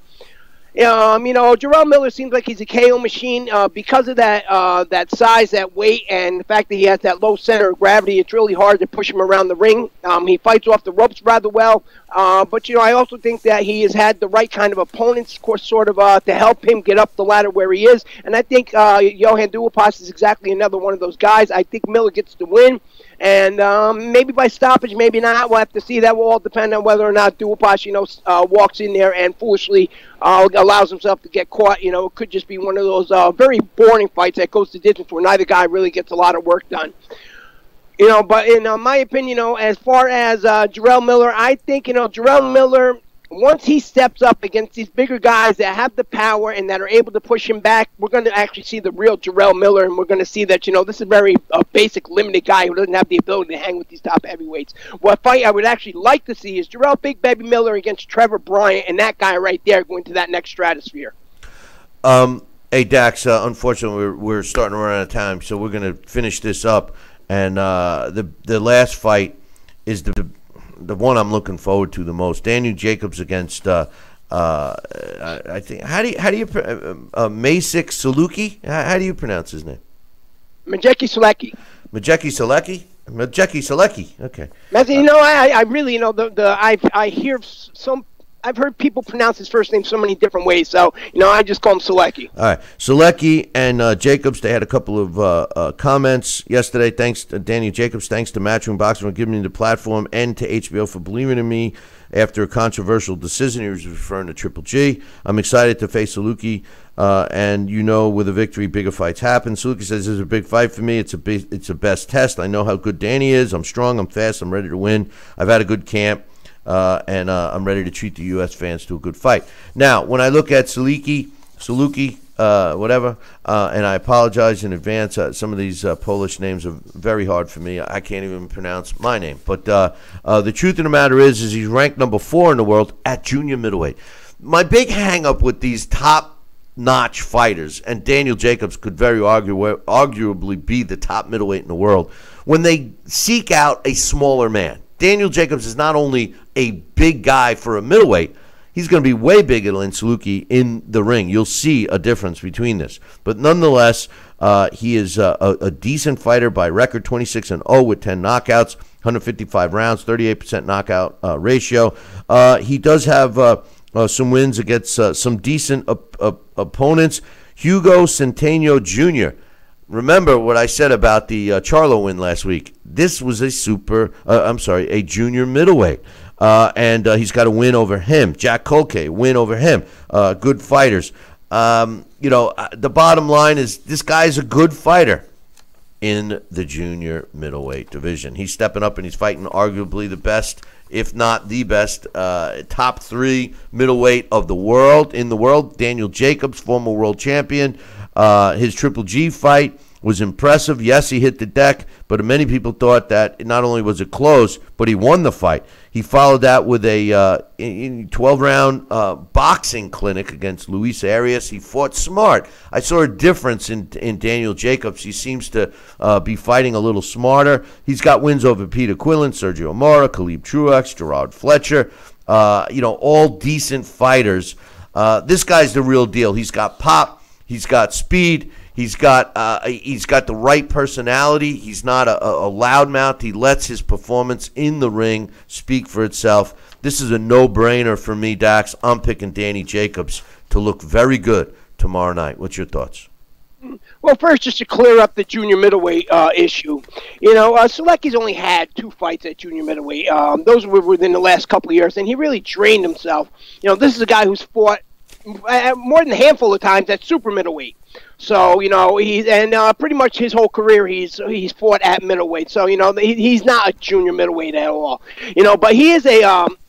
Jarrell Miller seems like he's a KO machine because of that size, that weight, and the fact that he has that low center of gravity. It's really hard to push him around the ring. He fights off the ropes rather well, but I also think that he has had the right kind of opponents, of course, sort of to help him get up the ladder where he is. And I think Johan Duhaupas is exactly another one of those guys. I think Miller gets the win. And maybe by stoppage, maybe not. We'll have to see. That will all depend on whether or not Duhaupas, walks in there and foolishly allows himself to get caught. It could just be one of those very boring fights that goes to distance where neither guy really gets a lot of work done. But in my opinion, as far as Jarrell Miller, I think, Jarrell Miller, once he steps up against these bigger guys that have the power and that are able to push him back, we're going to actually see the real Jarrell Miller, and we're going to see that, this is a very basic, limited guy who doesn't have the ability to hang with these top heavyweights. What fight I would actually like to see is Jarrell Big Baby Miller against Trevor Bryant, and that guy right there going to that next stratosphere. Hey, Dax, unfortunately, we're starting to run out of time, so we're going to finish this up. And the last fight is the one I'm looking forward to the most. Daniel Jacobs against I think how do you Masik Saluki? How do you pronounce his name? Majeki Selecki. Majeki Selecki. Okay. I really I hear some. I've heard people pronounce his first name so many different ways, so I just call him Selecki. All right, Selecki and Jacobs. They had a couple of comments yesterday. Thanks to Daniel Jacobs. Thanks to Matchroom Boxing for giving me the platform, and to HBO for believing in me after a controversial decision. He was referring to Triple G. I'm excited to face Seluki, and with a victory, bigger fights happen. Seluki says, "This is a big fight for me. It's a best test. I know how good Danny is. I'm strong. I'm fast. I'm ready to win. I've had a good camp." And I'm ready to treat the U.S. fans to a good fight. Now, when I look at Saluki, whatever, and I apologize in advance. Some of these Polish names are very hard for me. I can't even pronounce my name. But the truth of the matter is he's ranked number 4 in the world at junior middleweight. My big hang-up with these top-notch fighters, and Daniel Jacobs could very arguably be the top middleweight in the world, when they seek out a smaller man. Daniel Jacobs is not only a big guy for a middleweight, he's going to be way bigger than Saluki in the ring. You'll see a difference between this. But nonetheless, he is a decent fighter by record, 26-0 with 10 knockouts, 155 rounds, 38% knockout ratio. He does have some wins against some decent opponents. Hugo Centeno Jr., remember what I said about the Charlo win last week. This was a junior middleweight. And he's got a win over him. Jack Colke, win over him. Good fighters. The bottom line is this guy's a good fighter in the junior middleweight division. He's stepping up and he's fighting arguably the best, if not the best, top 3 middleweight of the world, in the world. Daniel Jacobs, former world champion. His Triple G fight was impressive. Yes, he hit the deck, but many people thought that not only was it close, but he won the fight. He followed that with a 12-round boxing clinic against Luis Arias. He fought smart. I saw a difference in Daniel Jacobs. He seems to be fighting a little smarter. He's got wins over Peter Quillen, Sergio Mora, Khalib Truax, Gerard Fletcher, all decent fighters. This guy's the real deal. He's got pop. He's got speed. He's got the right personality. He's not a loudmouth. He lets his performance in the ring speak for itself. This is a no-brainer for me, Dax. I'm picking Danny Jacobs to look very good tomorrow night. What's your thoughts? Well, first, just to clear up the junior middleweight issue, Selecki's only had 2 fights at junior middleweight. Those were within the last couple of years, and he really trained himself. This is a guy who's fought more than a handful of times at super middleweight. So, you know, pretty much his whole career he's fought at middleweight. So, you know, he's not a junior middleweight at all. You know, but he is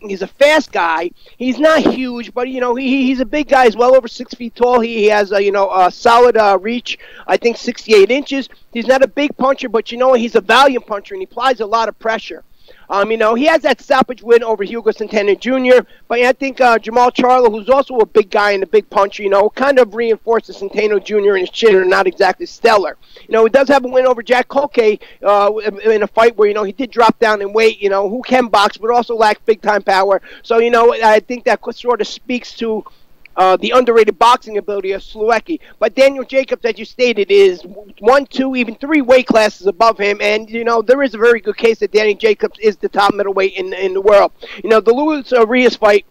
he's a fast guy. He's not huge, but, you know, he's a big guy. He's well over 6 feet tall. He has, a solid reach, I think 68 inches. He's not a big puncher, but, you know, he's a valiant puncher, and he applies a lot of pressure. You know, he has that stoppage win over Hugo Centeno Jr., but I think Jamal Charlo, who's also a big guy and a big puncher, you know, kind of reinforces Centeno Jr. and his chin are not exactly stellar. You know, he does have a win over Jack Colque in a fight where, you know, he did drop down in weight, you know, who can box but also lacks big-time power. So, you know, I think that sort of speaks to the underrated boxing ability of Sluecki. But Daniel Jacobs, as you stated, is 1, 2, even 3 weight classes above him. And, you know, there is a very good case that Danny Jacobs is the top middleweight in the world. You know, the Luis Arias fight,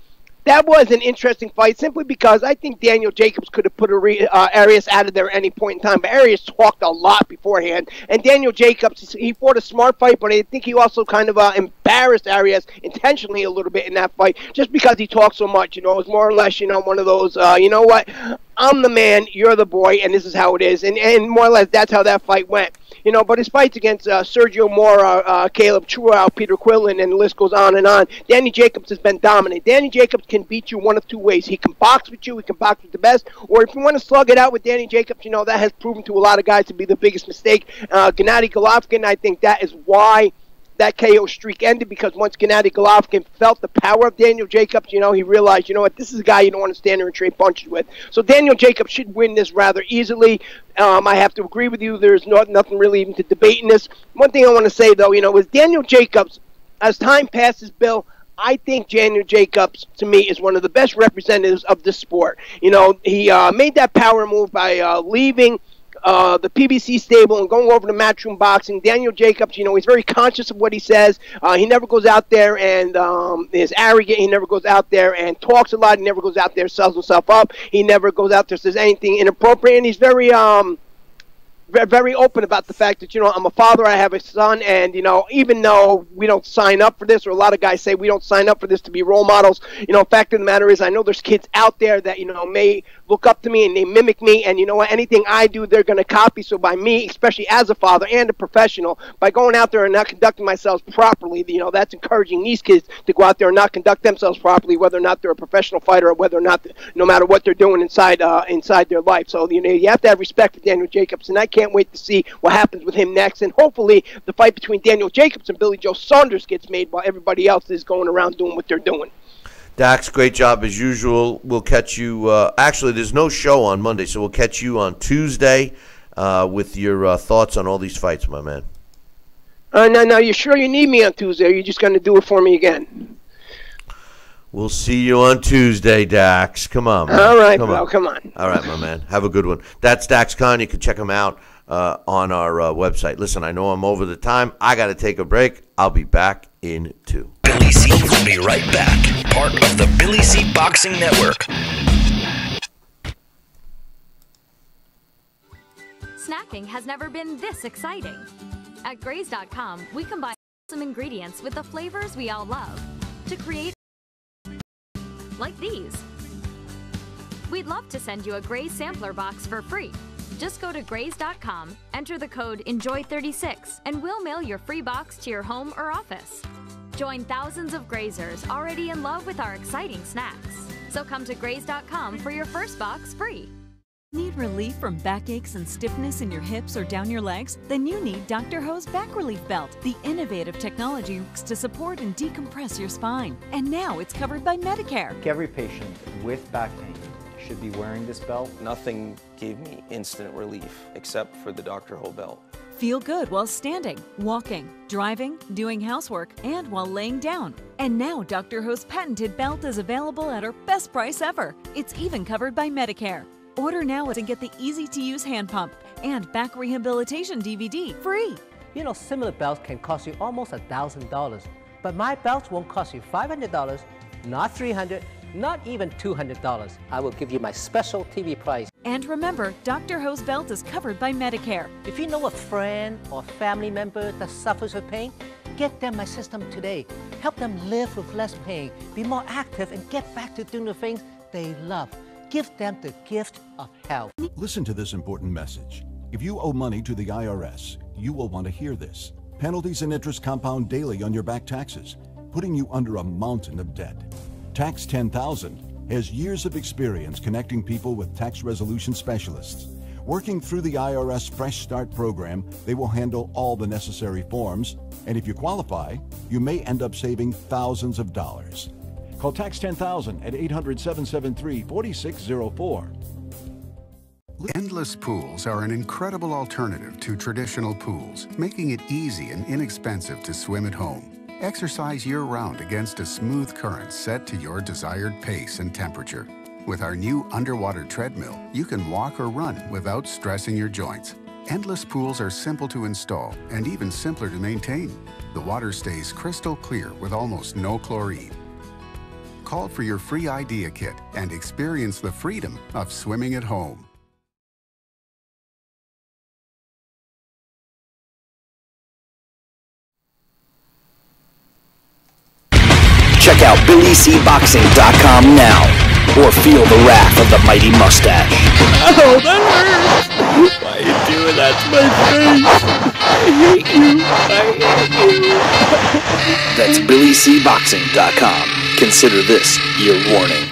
that was an interesting fight simply because I think Daniel Jacobs could have put Arias out of there at any point in time. But Arias talked a lot beforehand. And Daniel Jacobs, he fought a smart fight, but I think he also kind of embarrassed Arias intentionally a little bit in that fight just because he talked so much. You know, it was more or less, you know, one of those, you know what, I'm the man, you're the boy, and this is how it is. And more or less that's how that fight went. You know, but his fights against Sergio Mora, Caleb Truau, Peter Quillen, and the list goes on and on. Danny Jacobs has been dominant. Danny Jacobs can beat you one of 2 ways. He can box with you, he can box with the best, or if you want to slug it out with Danny Jacobs, you know, that has proven to a lot of guys to be the biggest mistake. Gennady Golovkin, I think that is why that KO streak ended, because once Gennady Golovkin felt the power of Daniel Jacobs, you know, he realized, you know what, this is a guy you don't want to stand there and trade punches with. So Daniel Jacobs should win this rather easily. I have to agree with you. There's nothing really even to debate in this. One thing I want to say, though, you know, is Daniel Jacobs, as time passes, Bill, I think Daniel Jacobs, to me, is one of the best representatives of this sport. You know, he made that power move by leaving the PBC stable and going over to Matchroom Boxing. Daniel Jacobs, you know, he's very conscious of what he says. He never goes out there and is arrogant. He never goes out there and talks a lot. He never goes out there and sells himself up. He never goes out there and says anything inappropriate. And he's very very open about the fact that, you know, I'm a father, I have a son, and, you know, even though we don't sign up for this, or a lot of guys say we don't sign up for this to be role models, you know, fact of the matter is I know there's kids out there that, you know, may look up to me and they mimic me, and, you know what, anything I do, they're going to copy. So by me, especially as a father and a professional, by going out there and not conducting myself properly, you know, that's encouraging these kids to go out there and not conduct themselves properly, whether or not they're a professional fighter or whether or not, no matter what they're doing inside their life. So, you know, you have to have respect for Daniel Jacobs, and I can't wait to see what happens with him next. And hopefully the fight between Daniel Jacobs and Billy Joe Saunders gets made while everybody else is going around doing what they're doing. Dax, great job as usual. We'll catch you. Actually, there's no show on Monday, so we'll catch you on Tuesday with your thoughts on all these fights, my man. No, you sure you need me on Tuesday? Or are you just going to do it for me again? We'll see you on Tuesday, Dax. Come on, man. All right, bro. Come on. All right, my man. Have a good one. That's Dax Khan. You can check him out on our website. Listen, I know I'm over the time. I got to take a break. I'll be back in 2. Billy C will be right back. Part of the Billy C Boxing Network. Snacking has never been this exciting. At Graze.com, we combine some ingredients with the flavors we all love to create like these. We'd love to send you a Graze sampler box for free. Just go to Graze.com, enter the code ENJOY36, and we'll mail your free box to your home or office. Join thousands of Grazers already in love with our exciting snacks. So come to Graze.com for your first box free. Need relief from backaches and stiffness in your hips or down your legs? Then you need Dr. Ho's Back Relief Belt, the innovative technology used to support and decompress your spine. And now it's covered by Medicare. Every patient with back pain should be wearing this belt. Nothing gave me instant relief except for the Dr. Ho belt. Feel good while standing, walking, driving, doing housework, and while laying down. And now Dr. Ho's patented belt is available at our best price ever. It's even covered by Medicare. Order now and get the easy-to-use hand pump and back rehabilitation DVD free. You know, similar belts can cost you almost $1,000, but my belts won't cost you $500, not $300, not even $200. I will give you my special TV price. And remember, Dr. Ho's belt is covered by Medicare. If you know a friend or family member that suffers with pain, get them my system today. Help them live with less pain, be more active, and get back to doing the things they love. Give them the gift of health. Listen to this important message. If you owe money to the IRS, you will want to hear this. Penalties and interest compound daily on your back taxes, putting you under a mountain of debt. Tax 10,000 has years of experience connecting people with tax resolution specialists. Working through the IRS Fresh Start program, they will handle all the necessary forms, and if you qualify, you may end up saving thousands of dollars. Call Tax 10,000 at 800-773-4604. Endless pools are an incredible alternative to traditional pools, making it easy and inexpensive to swim at home. Exercise year-round against a smooth current set to your desired pace and temperature. With our new underwater treadmill, you can walk or run without stressing your joints. Endless pools are simple to install and even simpler to maintain. The water stays crystal clear with almost no chlorine. Call for your free idea kit and experience the freedom of swimming at home. Check out BillyCBoxing.com now, or feel the wrath of the mighty mustache. Oh, that hurts! Why are you doing that to my face? I hate you. That's BillyCBoxing.com. Consider this your warning.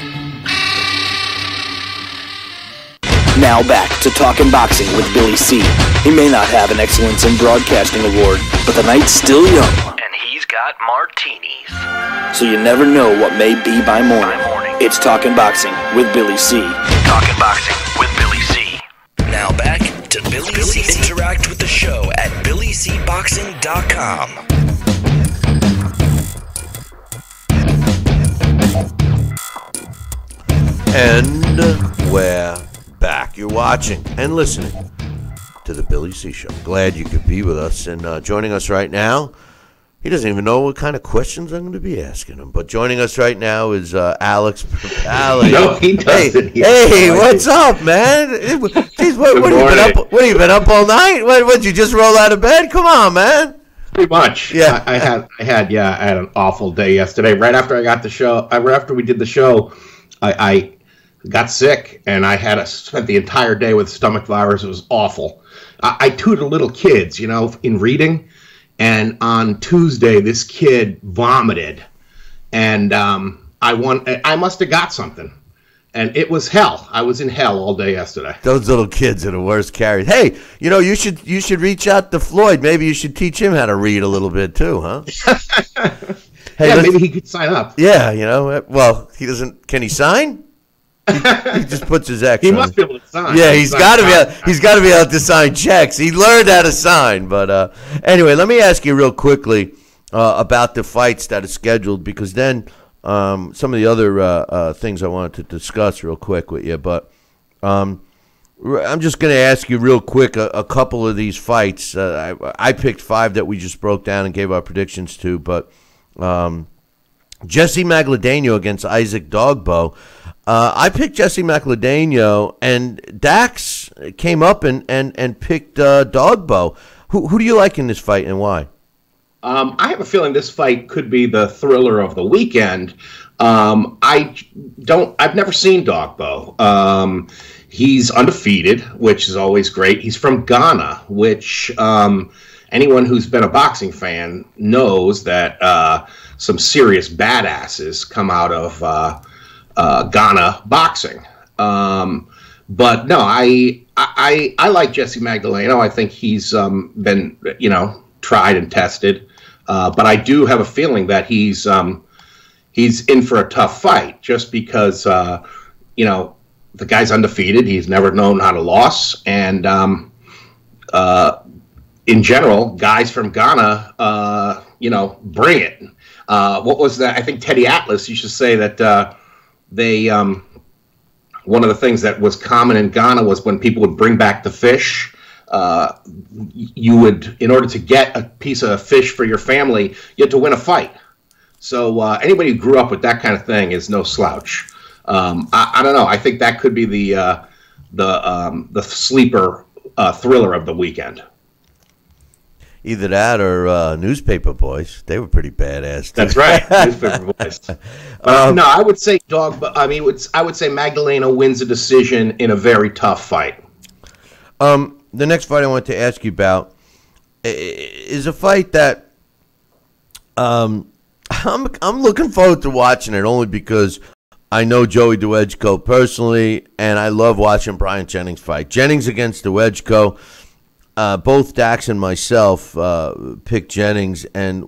Now back to Talkin' Boxing with Billy C. He may not have an Excellence in Broadcasting award, but the night's still young. And he's got martinis. So you never know what may be by morning. It's Talkin' Boxing with Billy C. Talkin' Boxing with Billy C. Now back to Billy C. Interact with the show at BillyCBoxing.com. And we're back. You're watching and listening to the Billy C. Show. Glad you could be with us. And joining us right now, he doesn't even know what kind of questions I'm going to be asking him. But joining us right now is Alex Papali. No, he doesn't. Hey, what's up, man? Jeez, what have you been up all night? What, you just roll out of bed? Come on, man. Pretty much. Yeah, I had an awful day yesterday. Right after I got the show, right after we did the show, I got sick and I spent the entire day with stomach virus. It was awful. I tutor little kids, in reading. And on Tuesday, this kid vomited, and I must have got something, and it was hell. I was in hell all day yesterday. Those little kids are the worst carriers. Hey, you should reach out to Floyd. Maybe you should teach him how to read a little bit too, huh? Hey, yeah, maybe he could sign up. Yeah, well, he doesn't. Can he sign? He just puts his X. He must be able to sign. Yeah, he's got to be able to sign checks. He learned how to sign. But anyway, let me ask you real quickly about the fights that are scheduled, because then some of the other things I wanted to discuss real quick with you. But I'm just going to ask you real quick a couple of these fights. I picked 5 that we just broke down and gave our predictions to, but Jesse Magladano against Isaac Dogbo. I picked Jesse Magladano, and Dax came up and picked Dogbo. Who do you like in this fight, and why? I have a feeling this fight could be the thriller of the weekend. I've never seen Dogbo. He's undefeated, which is always great. He's from Ghana, which anyone who's been a boxing fan knows that some serious badasses come out of Ghana boxing. But no, I like Jesse Magdaleno. I think he's been tried and tested. But I do have a feeling that he's in for a tough fight, just because the guy's undefeated. He's never known how to lose, and in general, guys from Ghana, bring it. What was that? I think Teddy Atlas used to say that they one of the things that was common in Ghana was when people would bring back the fish, you would, in order to get a piece of fish for your family, you had to win a fight. So anybody who grew up with that kind of thing is no slouch. I don't know. I think that could be the sleeper thriller of the weekend. Either that or Newspaper Boys. They were pretty badass, too. That's right, Newspaper Boys. No, I would say I would say Magdalena wins a decision in a very tough fight. The next fight I want to ask you about is a fight that I'm looking forward to watching it only because I know Joey DeWedgeko personally, and I love watching Brian Jennings fight. Jennings against DeWedgeko. Both Dax and myself picked Jennings, and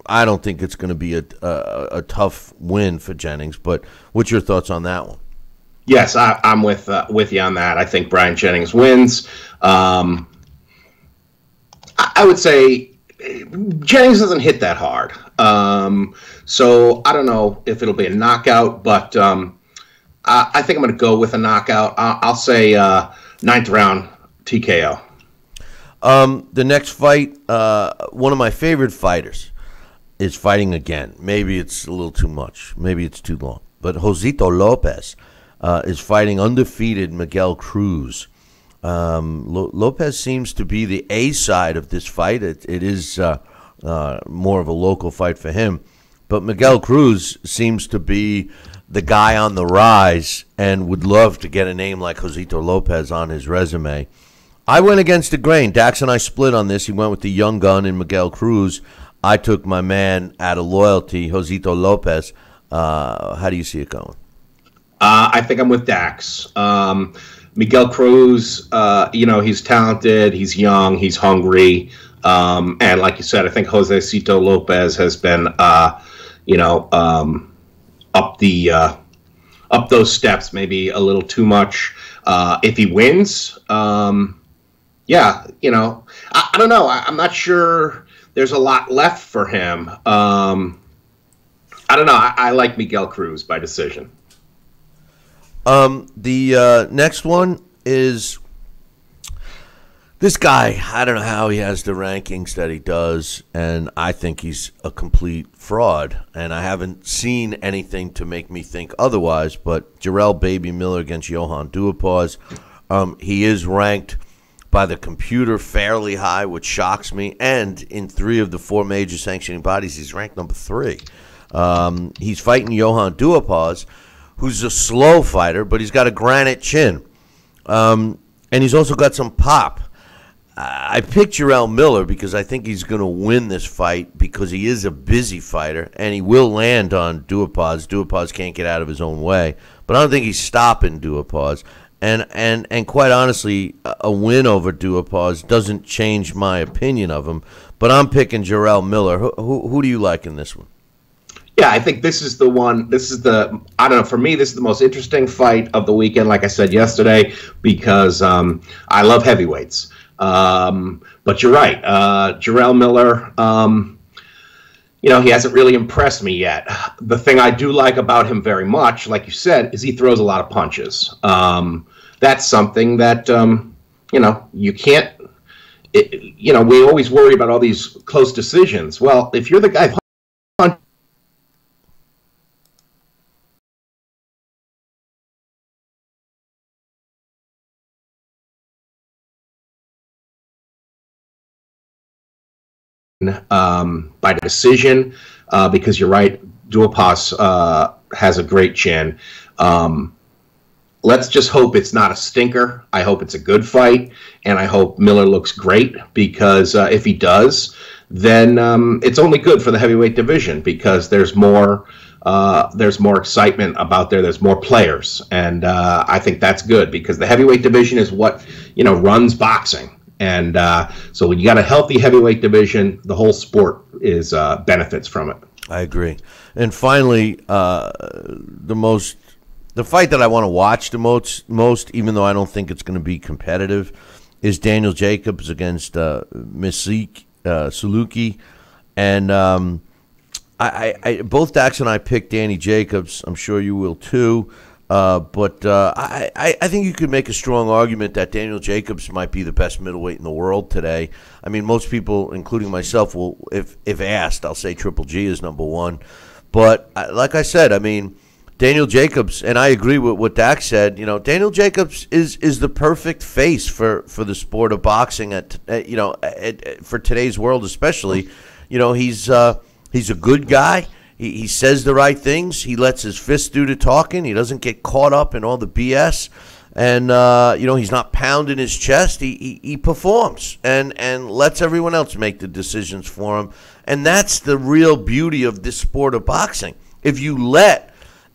I don't think it's going to be a tough win for Jennings. But what's your thoughts on that one? Yes, I'm with you on that. I think Brian Jennings wins. I would say Jennings doesn't hit that hard. So I don't know if it'll be a knockout, but I think I'm going to go with a knockout. I'll say 9th round TKO. The next fight, one of my favorite fighters is fighting again. Maybe it's a little too much. Maybe it's too long. But Josito Lopez is fighting undefeated Miguel Cruz. Lopez seems to be the A side of this fight. It is more of a local fight for him. But Miguel Cruz seems to be the guy on the rise and would love to get a name like Josito Lopez on his resume. I went against the grain. Dax and I split on this. He went with the young gun in Miguel Cruz. I took my man out of loyalty, Josito Lopez. How do you see it going? I think I'm with Dax. Miguel Cruz, he's talented, he's young, he's hungry. And like you said, I think Josecito Lopez has been, up those steps maybe a little too much. If he wins, I don't know. I'm not sure there's a lot left for him. I don't know. I like Miguel Cruz by decision. The next one is this guy. I don't know how he has the rankings that he does, and I think he's a complete fraud, and I haven't seen anything to make me think otherwise, but Jarrell Baby Miller against Johan Duhaupas. He is ranked by the computer fairly high, which shocks me, and in 3 of the 4 major sanctioning bodies, he's ranked number 3. He's fighting Johan Duhaupas, who's a slow fighter, but he's got a granite chin. And he's also got some pop. I picked Jarrell Miller because I think he's going to win this fight because he is a busy fighter, and he will land on Duhaupas. Duhaupas can't get out of his own way. But I don't think he's stopping Duhaupas. And quite honestly, a win over Duhaupas doesn't change my opinion of him. But I'm picking Jarrell Miller. Who do you like in this one? Yeah, I think this is the one. I don't know, for me, this is the most interesting fight of the weekend, like I said yesterday, because I love heavyweights. But you're right. Jarrell Miller, he hasn't really impressed me yet. The thing I do like about him very much, like you said, is he throws a lot of punches. That's something that, you can't, we always worry about all these close decisions. Well, if you're the guy punching, by decision, because you're right, Duhaupas has a great chin. Let's just hope it's not a stinker. I hope it's a good fight, and I hope Miller looks great, because if he does, then it's only good for the heavyweight division, because there's more excitement about there. There's more players, and I think that's good, because the heavyweight division is what runs boxing. And so when you got a healthy heavyweight division, the whole sport is benefits from it. I agree. And finally, the fight that I want to watch the most, even though I don't think it's going to be competitive, is Daniel Jacobs against Misik Suluki. And I both Dax and I picked Danny Jacobs. I'm sure you will too. But I think you could make a strong argument that Daniel Jacobs might be the best middleweight in the world today. I mean, most people, including myself, will, if asked, I'll say Triple G is number 1. But like I said, I mean, Daniel Jacobs, and I agree with what Dak said. Daniel Jacobs is the perfect face for the sport of boxing for today's world, especially. He's a good guy. He says the right things. He lets his fists do the talking. He doesn't get caught up in all the BS. And, he's not pounding his chest. He performs and lets everyone else make the decisions for him. And that's the real beauty of this sport of boxing. If you let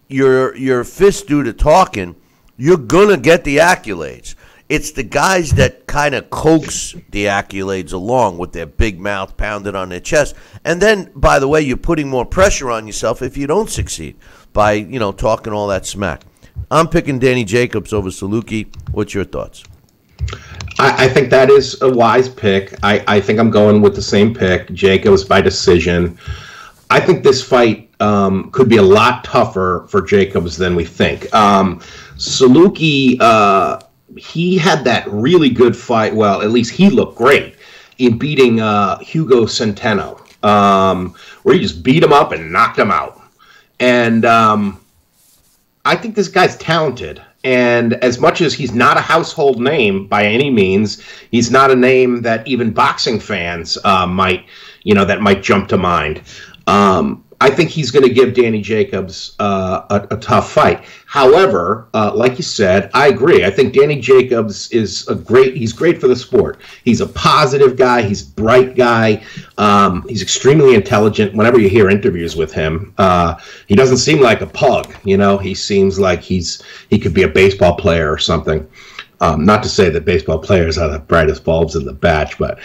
your fists do the talking, you're going to get the accolades. It's the guys that kind of coax the accolades along with their big mouth pounded on their chest. And then, by the way, you're putting more pressure on yourself if you don't succeed by, talking all that smack. I'm picking Danny Jacobs over Saluki. What's your thoughts? I think that is a wise pick. I think I'm going with the same pick, Jacobs by decision. I think this fight could be a lot tougher for Jacobs than we think. Saluki, he had that really good fight. Well, at least he looked great in beating Hugo Centeno, where he just beat him up and knocked him out. And I think this guy's talented. And as much as he's not a household name by any means, he's not a name that even boxing fans might jump to mind. I think he's going to give Danny Jacobs a tough fight. However, like you said, I agree. I think Danny Jacobs he's great for the sport. He's a positive guy. He's a bright guy. He's extremely intelligent. Whenever you hear interviews with him, he doesn't seem like a pug. He seems like he could be a baseball player or something. Not to say that baseball players are the brightest bulbs in the batch, but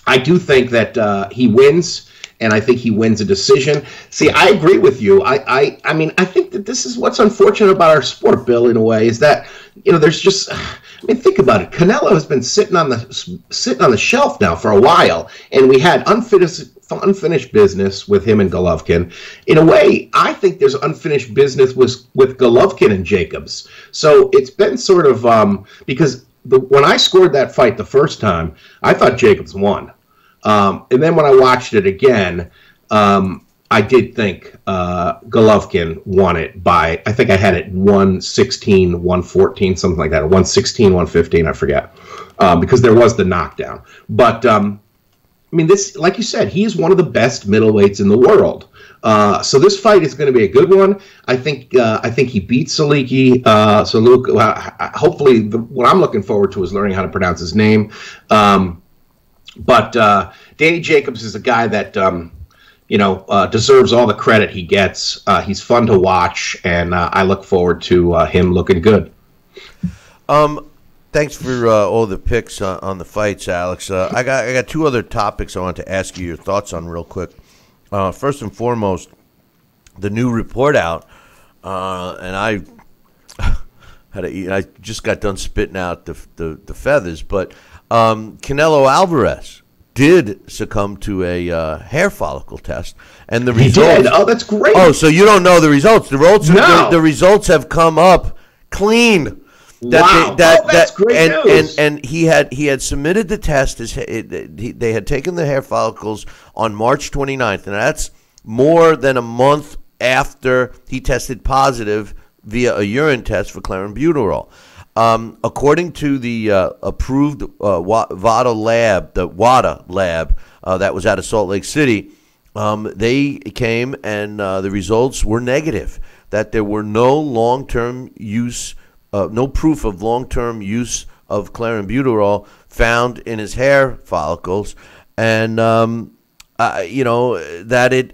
I do think that he wins, and I think he wins a decision. See, I agree with you. I mean, I think that this is what's unfortunate about our sport, Bill, in a way, is that, there's just, think about it. Canelo has been sitting on the shelf now for a while, and we had unfinished business with him and Golovkin. In a way, I think there's unfinished business with Golovkin and Jacobs. So it's been sort of, because when I scored that fight the first time, I thought Jacobs won. And then when I watched it again, I did think Golovkin won it by, I think I had it 116, 114, something like that, or 116, 115, I forget, because there was the knockdown. But, this, like you said, he is one of the best middleweights in the world. So this fight is going to be a good one. I think he beats Saluki. Hopefully, what I'm looking forward to is learning how to pronounce his name. But Danny Jacobs is a guy that deserves all the credit he gets. He's fun to watch, and I look forward to him looking good. Thanks for all the picks on the fights, Alex. I got two other topics I want to ask you your thoughts on real quick. First and foremost, the new report out, and I just got done spitting out the feathers, but Canelo Alvarez did succumb to a hair follicle test, and the results. He did. Oh, that's great. Oh, so you don't know the results? No. The results have come up clean. Wow! That's great news. And he had submitted the test. They had taken the hair follicles on March 29th, and that's more than a month after he tested positive via a urine test for clenbuterol. According to the approved WADA lab, that was out of Salt Lake City, they came and the results were negative. That there were no long-term use. No proof of long-term use of clenbuterol found in his hair follicles, and that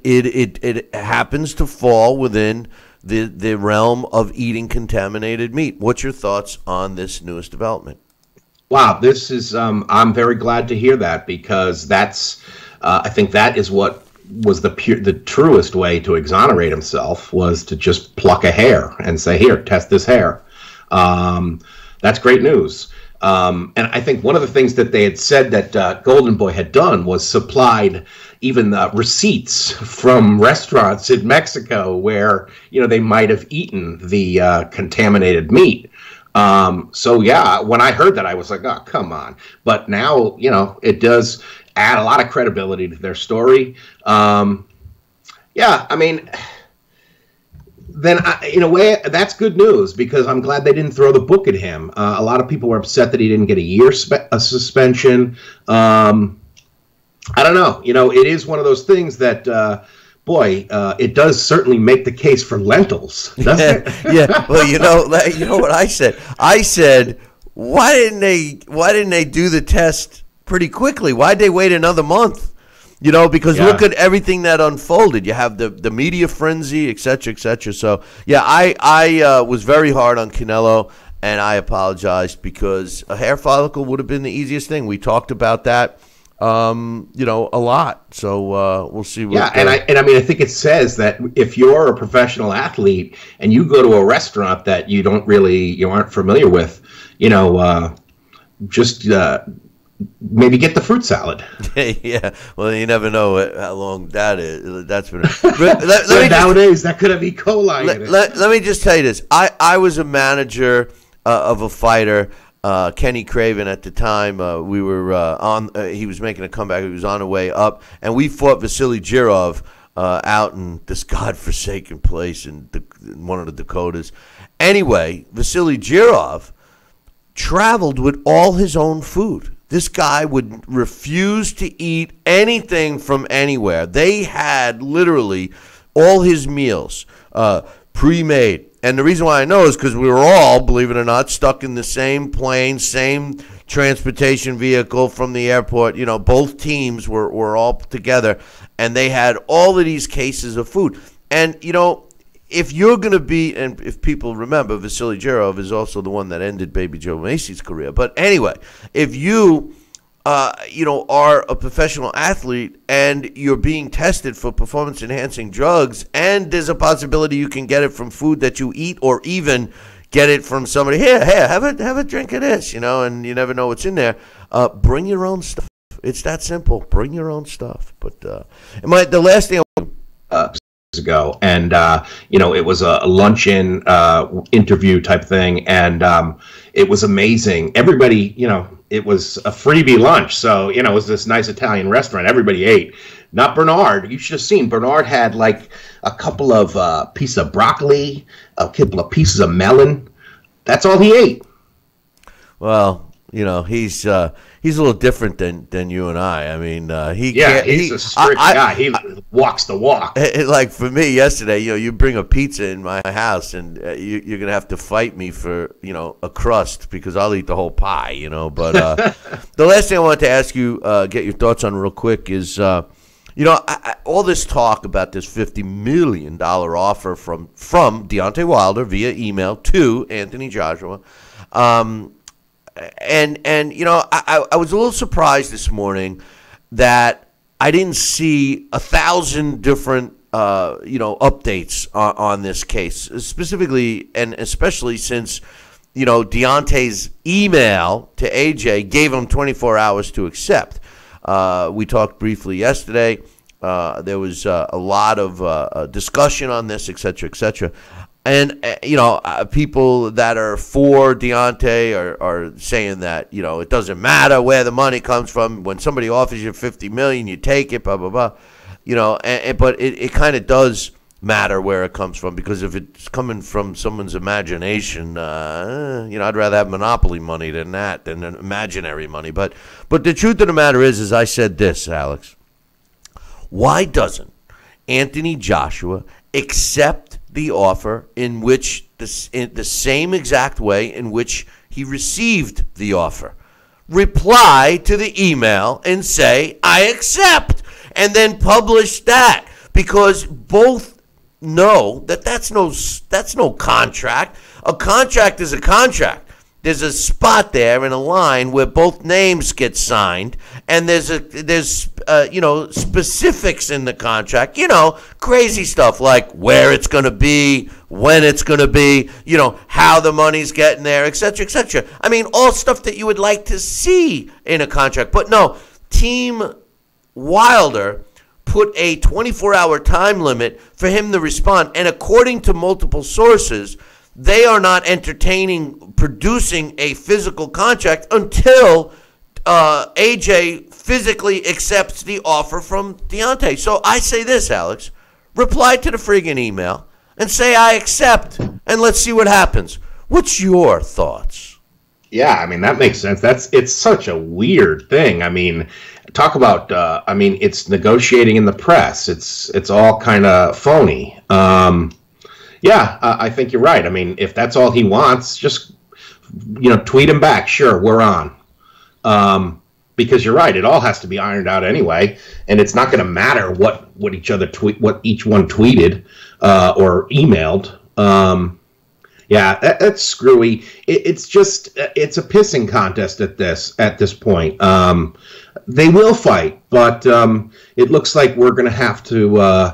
it happens to fall within the realm of eating contaminated meat. What's your thoughts on this newest development? Wow, this is I'm very glad to hear that, because that's I think that is what was the truest way to exonerate himself, was to just pluck a hair and say, here, test this hair. That's great news. And I think one of the things that they had said that Golden Boy had done was supplied even receipts from restaurants in Mexico where, they might have eaten the contaminated meat. So yeah, when I heard that, I was like, oh, come on. But now, it does add a lot of credibility to their story. Yeah, I mean, then in a way, that's good news because I'm glad they didn't throw the book at him. A lot of people were upset that he didn't get a year suspension. I don't know. It is one of those things that, it does certainly make the case for lentils, doesn't it? Yeah. Well, you know what I said? I said, why didn't they do the test pretty quickly? Why'd they wait another month? Because look at everything that unfolded. You have the media frenzy, et cetera, et cetera. So, yeah, I was very hard on Canelo, and I apologized because a hair follicle would have been the easiest thing. We talked about that, a lot. So we'll see. Yeah, and I mean, I think it says that if you're a professional athlete and you go to a restaurant that you aren't familiar with, just maybe get the fruit salad. Yeah, well, you never know how long that is. That's been nowadays that could have E. coli in it. Let me just tell you this. I was a manager of a fighter, Kenny Craven at the time. We were he was making a comeback. He was on the way up, and we fought Vasily Girov out in this godforsaken place in one of the Dakotas. Anyway, Vasily Girov traveled with all his own food. This guy would refuse to eat anything from anywhere. They had literally all his meals pre-made. And the reason why I know is because we were all, believe it or not, stuck in the same plane, same transportation vehicle from the airport. Both teams were all together, and they had all of these cases of food. And, if you're going to be, and if people remember, Vasily Girov is also the one that ended Baby Joe Macy's career. But anyway, if you, are a professional athlete and you're being tested for performance-enhancing drugs, and there's a possibility you can get it from food that you eat, or even get it from somebody, here, have a drink of this, and you never know what's in there. Bring your own stuff. It's that simple. Bring your own stuff. But the last thing ago, and it was a luncheon interview type thing, and it was amazing. Everybody, it was a freebie lunch, so it was this nice Italian restaurant. Everybody ate. Not Bernard. You should have seen. Bernard had like a couple of pieces of broccoli, a couple of pieces of melon. That's all he ate. Well, he's a little different than you and I. I mean, he's a strict guy. He walks the walk. Like for me yesterday, you bring a pizza in my house, and you're gonna have to fight me for a crust because I'll eat the whole pie. But the last thing I wanted to ask you, get your thoughts on real quick is, all this talk about this $50 million offer from Deontay Wilder via email to Anthony Joshua. And I was a little surprised this morning that I didn't see 1,000 different updates on this case, specifically and especially since Deontay's email to AJ gave him 24 hours to accept. We talked briefly yesterday. There was a lot of discussion on this, et cetera, et cetera. And, people that are for Deontay are saying that, it doesn't matter where the money comes from. When somebody offers you $50 million, you take it, blah, blah, blah. But it kind of does matter where it comes from, because if it's coming from someone's imagination, I'd rather have monopoly money than imaginary money. But the truth of the matter is I said this, Alex. Why doesn't Anthony Joshua accept the offer in the same exact way in which he received the offer? Reply to the email and say, I accept, and then publish that, because both know that that's no contract. A contract is a contract. There's a spot there in a line where both names get signed, and there's specifics in the contract, crazy stuff like where it's going to be, when it's going to be, how the money's getting there, et cetera, et cetera. I mean, all stuff that you would like to see in a contract. But no, Team Wilder put a 24-hour time limit for him to respond, and according to multiple sources, they are not producing a physical contract until AJ physically accepts the offer from Deontay. So I say this, Alex. reply to the friggin' email and say, I accept, and let's see what happens. What's your thoughts? Yeah, I mean, that makes sense. It's such a weird thing. I mean, talk about, it's negotiating in the press. It's all kind of phony. I think you're right. I mean, if that's all he wants, just, tweet him back. Sure, we're on. Because you're right, it all has to be ironed out anyway, and it's not going to matter what each one tweeted or emailed. That's screwy. It's a pissing contest at this point. They will fight, but it looks like we're going to have to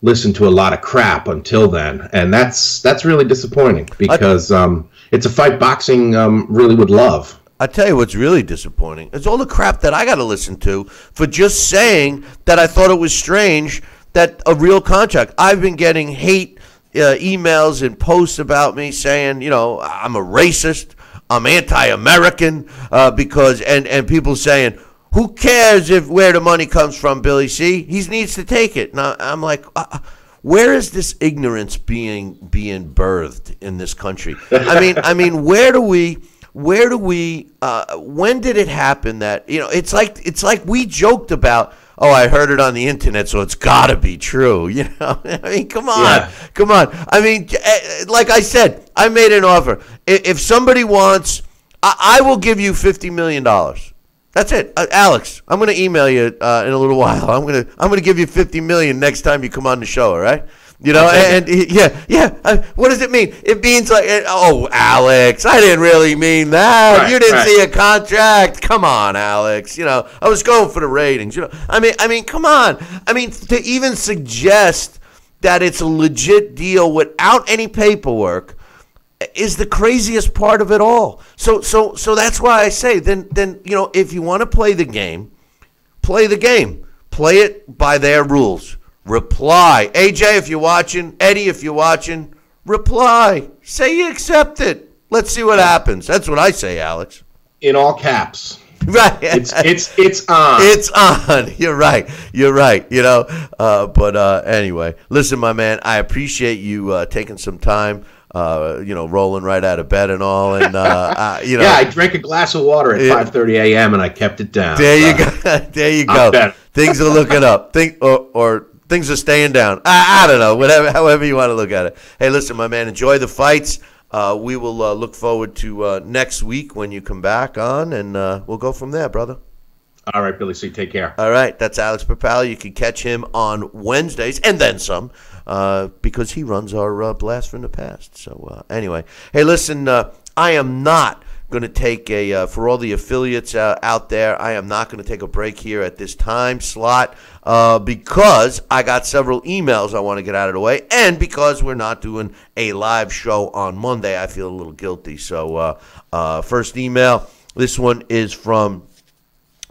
listen to a lot of crap until then, and that's really disappointing because it's a fight boxing really would love. I tell you what's really disappointing. It's all the crap that I got to listen to for just saying that I thought it was strange that a real contract. I've been getting hate emails and posts about me saying, I'm a racist, I'm anti-American, because and people saying, who cares where the money comes from, Billy C? He needs to take it. Now I'm like, where is this ignorance being birthed in this country? I mean, where do we? When did it happen that, it's like we joked about, oh, I heard it on the internet, so it's got to be true. I mean, come on. Yeah. Come on. I mean, like I said, I made an offer. If somebody wants, I will give you $50 million. That's it. Alex, I'm going to email you in a little while. I'm going to give you $50 million next time you come on the show, all right? What does it mean? It means like, oh, Alex, I didn't really mean that. Right, you didn't see a contract. Come on, Alex. I was going for the ratings. I mean, come on. I mean, to even suggest that it's a legit deal without any paperwork is the craziest part of it all. So that's why I say, then if you want to play the game, play it by their rules. Reply. AJ, if you're watching, Eddie, if you're watching, reply. Say you accept it. Let's see what happens. That's what I say, Alex. In all caps. Right. It's on. It's on. You're right. But anyway, listen, my man, I appreciate you taking some time. Rolling right out of bed and all, and Yeah, I drank a glass of water at 5:30 a.m. and I kept it down. There you go. There you go. Things are looking up. Or things are staying down. I don't know. However you want to look at it. Hey, listen, my man, enjoy the fights. We will look forward to next week when you come back on, and we'll go from there, brother. All right, Billy C. Take care. All right, that's Alex Papali. You can catch him on Wednesdays and then some, because he runs our Blast from the Past. So anyway, hey, listen, I am not going to take for all the affiliates out there, I am not going to take a break here at this time slot because I got several emails I want to get out of the way, and because we're not doing a live show on Monday, I feel a little guilty. So first email, this one is from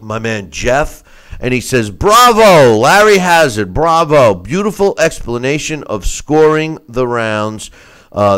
my man Jeff, and he says, bravo, Larry Hazard, bravo, beautiful explanation of scoring the rounds.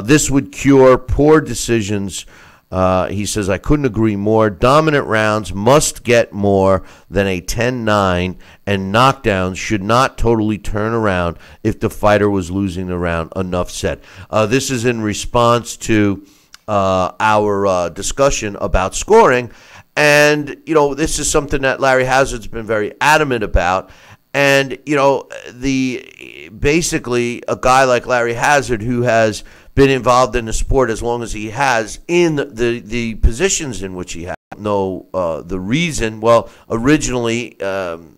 This would cure poor decisions. He says, I couldn't agree more. Dominant rounds must get more than a 10-9, and knockdowns should not totally turn around if the fighter was losing the round. Enough said. This is in response to our discussion about scoring. And, this is something that Larry Hazard's been very adamant about. And, basically a guy like Larry Hazard, who has been involved in the sport as long as he has, in the positions in which he has, know the reason. Well, originally,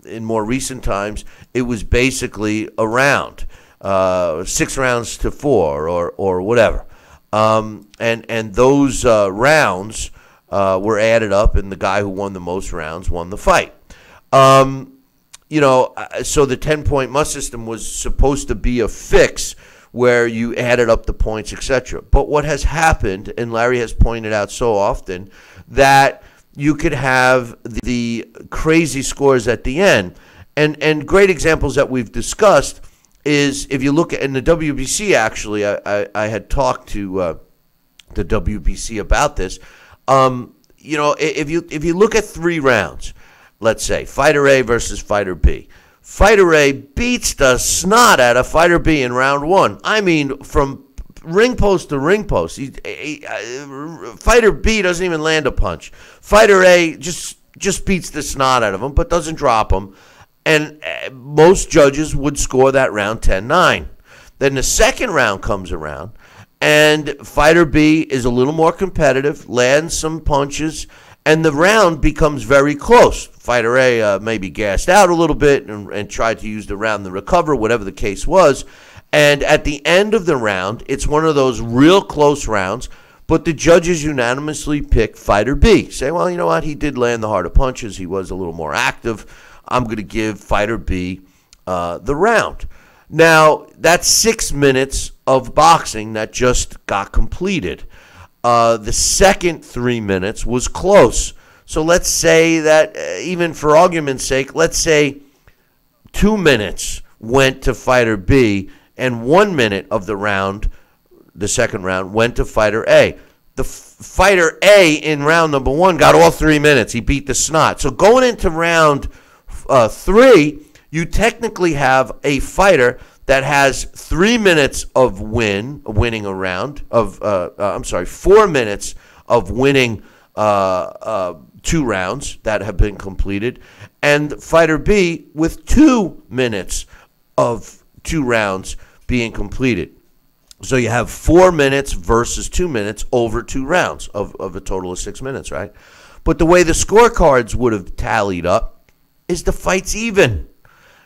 in more recent times, it was basically a round, 6 rounds to 4 or whatever. And those rounds were added up, and the guy who won the most rounds won the fight. So the 10-point must system was supposed to be a fix where you added up the points, etc. But what has happened, and Larry has pointed out so often, that you could have the crazy scores at the end. And great examples that we've discussed is, if you look at, in the WBC, actually, I had talked to the WBC about this. If you look at 3 rounds, let's say fighter A versus fighter B, Fighter A beats the snot out of Fighter B in round 1. I mean, from ring post to ring post. Fighter B doesn't even land a punch. Fighter A just beats the snot out of him, but doesn't drop him. And most judges would score that round 10-9. Then the second round comes around, and Fighter B is a little more competitive, lands some punches, and the round becomes very close. Fighter A maybe gassed out a little bit and tried to use the round to recover, whatever the case was. And at the end of the round, it's one of those real close rounds, but the judges unanimously pick Fighter B. Say, well, you know what? He did land the harder punches. He was a little more active. I'm going to give Fighter B the round. Now, that's 6 minutes of boxing that just got completed. The second 3 minutes was close. So let's say that, even for argument's sake, let's say 2 minutes went to Fighter B and 1 minute of the round, the second round, went to Fighter A. The Fighter A in round number 1 got all 3 minutes. He beat the snot. So going into round 3, you technically have a fighter that has 3 minutes of winning a round, 4 minutes of winning 2 rounds that have been completed, and Fighter B with 2 minutes of 2 rounds being completed. So you have 4 minutes versus 2 minutes over 2 rounds of a total of 6 minutes, right? But the way the scorecards would have tallied up is the fight's even.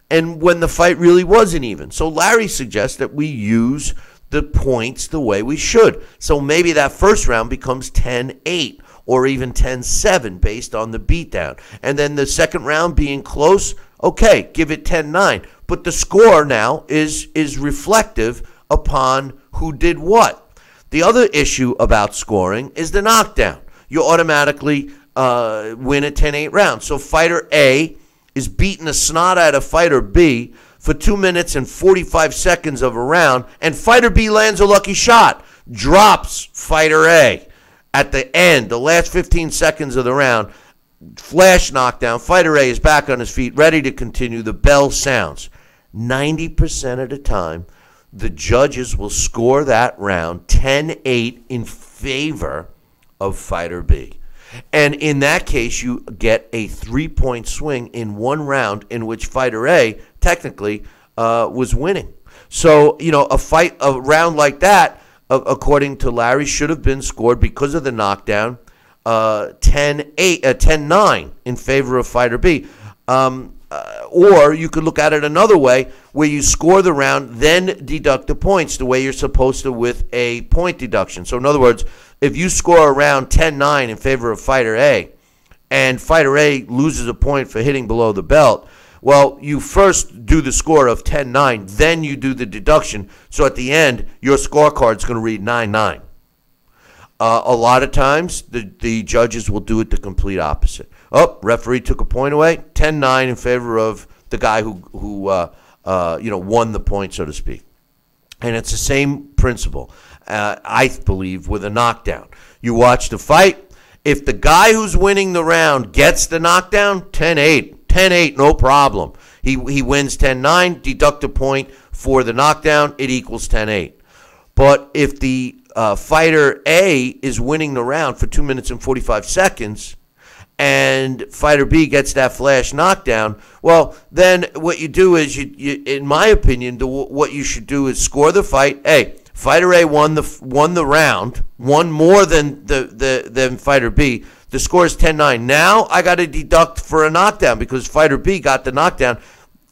And when the fight really wasn't even. So Larry suggests that we use the points the way we should. So maybe that first round becomes 10-8 or even 10-7 based on the beatdown. And then the second round being close, okay, give it 10-9. But the score now is reflective upon who did what. The other issue about scoring is the knockdown. You automatically win a 10-8 round. So Fighter A is beating the snot out of Fighter B for 2 minutes and 45 seconds of a round, and Fighter B lands a lucky shot, drops Fighter A at the end, the last 15 seconds of the round, flash knockdown. Fighter A is back on his feet, ready to continue. The bell sounds. 90% of the time, the judges will score that round 10-8 in favor of Fighter B. And in that case, you get a 3-point swing in one round in which Fighter A technically was winning. So, a round like that, according to Larry, should have been scored because of the knockdown 10-9 in favor of Fighter B. Or you could look at it another way, where you score the round, then deduct the points the way you're supposed to with a point deduction. So in other words, if you score a round 10-9 in favor of Fighter A, and Fighter A loses a point for hitting below the belt, well, you first do the score of 10-9, then you do the deduction. So at the end, your scorecard is going to read 9-9. A lot of times, the judges will do it the complete opposite. Oh, referee took a point away, 10-9 in favor of the guy who won the point, so to speak. And it's the same principle, I believe, with a knockdown. You watch the fight. If the guy who's winning the round gets the knockdown, 10-8. 10-8, no problem. He wins 10-9, deduct a point for the knockdown, it equals 10-8. But if the Fighter A is winning the round for 2 minutes and 45 seconds, and Fighter B gets that flash knockdown, well, then what you do is, you in my opinion, what you should do is score the fight. Hey, Fighter A won the round, won more than Fighter B. The score is 10-9. Now I got to deduct for a knockdown because Fighter B got the knockdown.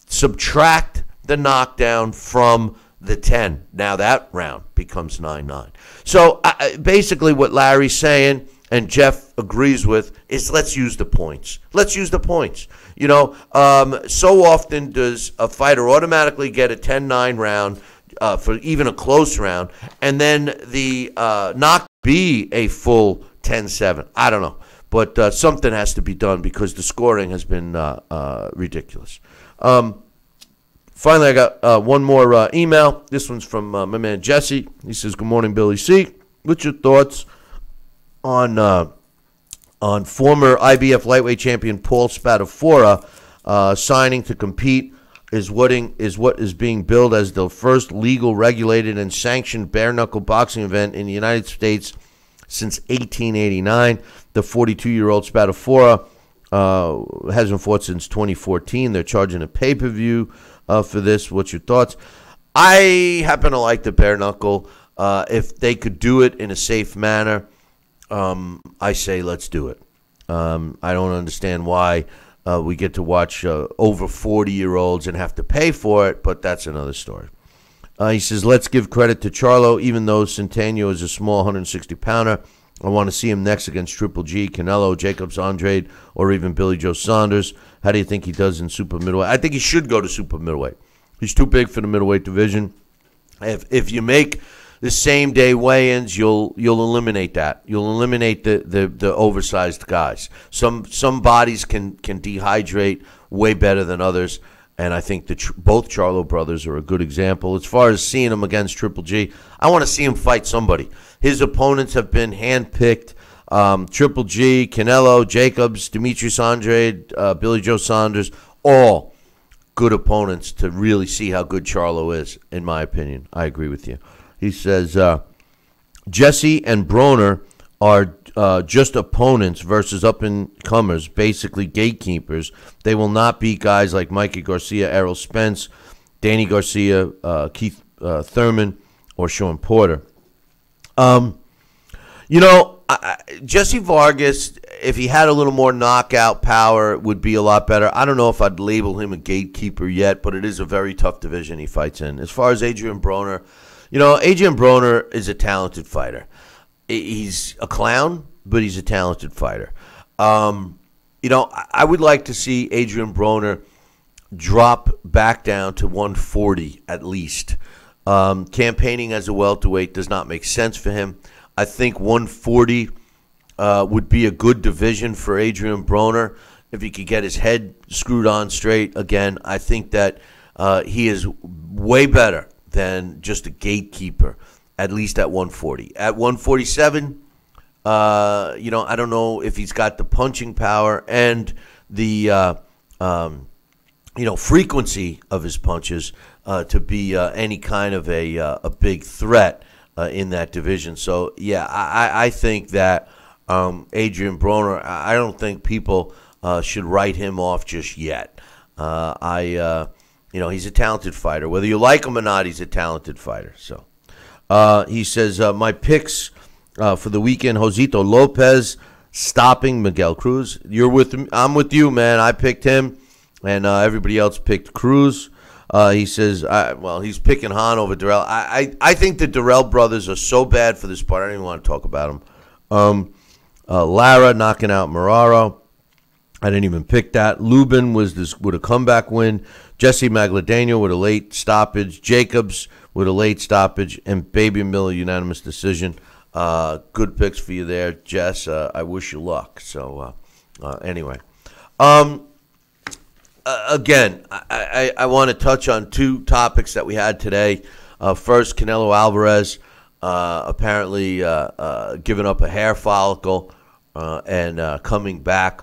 Subtract the knockdown from the 10. Now that round becomes 9-9. So basically what Larry's saying, and Jeff agrees with, is let's use the points. Let's use the points. So often does a fighter automatically get a 10-9 round for even a close round, and then the knock be a full 10-7. I don't know. But something has to be done because the scoring has been ridiculous. Finally, I got one more email. This one's from my man Jesse. He says, "Good morning, Billy C. What's your thoughts on former IBF lightweight champion Paul Spadafora signing to compete is what is being billed as the first legal, regulated, and sanctioned bare-knuckle boxing event in the United States since 1889. The 42-year-old Spadafora hasn't fought since 2014. They're charging a pay-per-view for this. What's your thoughts? I happen to like the bare-knuckle. If they could do it in a safe manner, I say let's do it. I don't understand why we get to watch over 40-year-olds and have to pay for it, but that's another story. He says, let's give credit to Charlo, even though Centeno is a small 160-pounder. I want to see him next against Triple G, Canelo, Jacobs, Andrade, or even Billy Joe Saunders. How do you think he does in super middleweight? I think he should go to super middleweight. He's too big for the middleweight division. If you make the same day weigh-ins, you'll eliminate that. You'll eliminate the oversized guys. Some bodies can dehydrate way better than others, and I think both Charlo brothers are a good example. As far as seeing him against Triple G, I want to see him fight somebody. His opponents have been handpicked. Triple G, Canelo, Jacobs, Demetrius Andrade, Billy Joe Saunders, all good opponents to really see how good Charlo is, in my opinion. I agree with you. He says, Jesse and Broner are just opponents versus up-and-comers, basically gatekeepers. They will not be guys like Mikey Garcia, Errol Spence, Danny Garcia, Keith Thurman, or Sean Porter. Jesse Vargas, if he had a little more knockout power, would be a lot better. I don't know if I'd label him a gatekeeper yet, but it is a very tough division he fights in. As far as Adrian Broner, Adrian Broner is a talented fighter. He's a clown, but he's a talented fighter. I would like to see Adrian Broner drop back down to 140 at least. Campaigning as a welterweight does not make sense for him. I think 140 would be a good division for Adrian Broner if he could get his head screwed on straight. Again, I think that he is way better than just a gatekeeper, at least at 140. At 147, I don't know if he's got the punching power and the frequency of his punches to be any kind of a big threat in that division. So, yeah, I think that Adrian Broner, I don't think people should write him off just yet. He's a talented fighter. Whether you like him or not, he's a talented fighter. So he says, my picks for the weekend, Josito Lopez stopping Miguel Cruz. I'm with you, man. I picked him, and everybody else picked Cruz. He says, he's picking Hahn over Durrell. I think the Durrell brothers are so bad for this part. I don't even want to talk about them. Lara knocking out Moraro. I didn't even pick that. Lubin with a comeback win. Jesse Magladano with a late stoppage. Jacobs with a late stoppage. And Baby Miller unanimous decision. Good picks for you there, Jess. I wish you luck. So, anyway. Again, I want to touch on two topics that we had today. First, Canelo Alvarez apparently giving up a hair follicle and coming back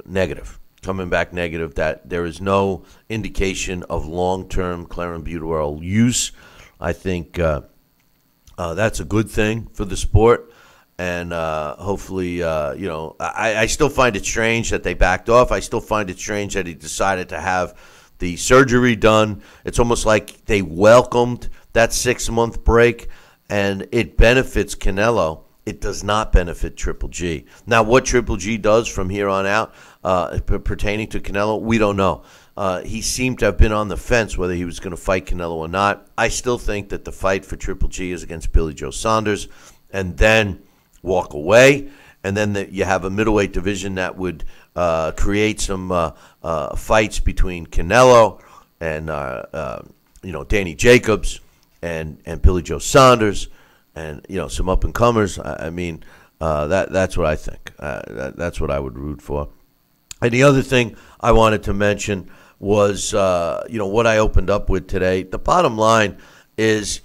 negative. Coming back negative, that there is no indication of long-term clenbuterol use. I think that's a good thing for the sport. And hopefully, I still find it strange that they backed off. I still find it strange that he decided to have the surgery done. It's almost like they welcomed that 6-month break, and it benefits Canelo. It does not benefit Triple G. Now, what Triple G does from here on out pertaining to Canelo, we don't know. He seemed to have been on the fence whether he was going to fight Canelo or not. I still think that the fight for Triple G is against Billy Joe Saunders, and then walk away, and then you have a middleweight division that would create some fights between Canelo and Danny Jacobs and Billy Joe Saunders and some up and comers. That's what I think. That's what I would root for. And the other thing I wanted to mention was what I opened up with today. The bottom line is,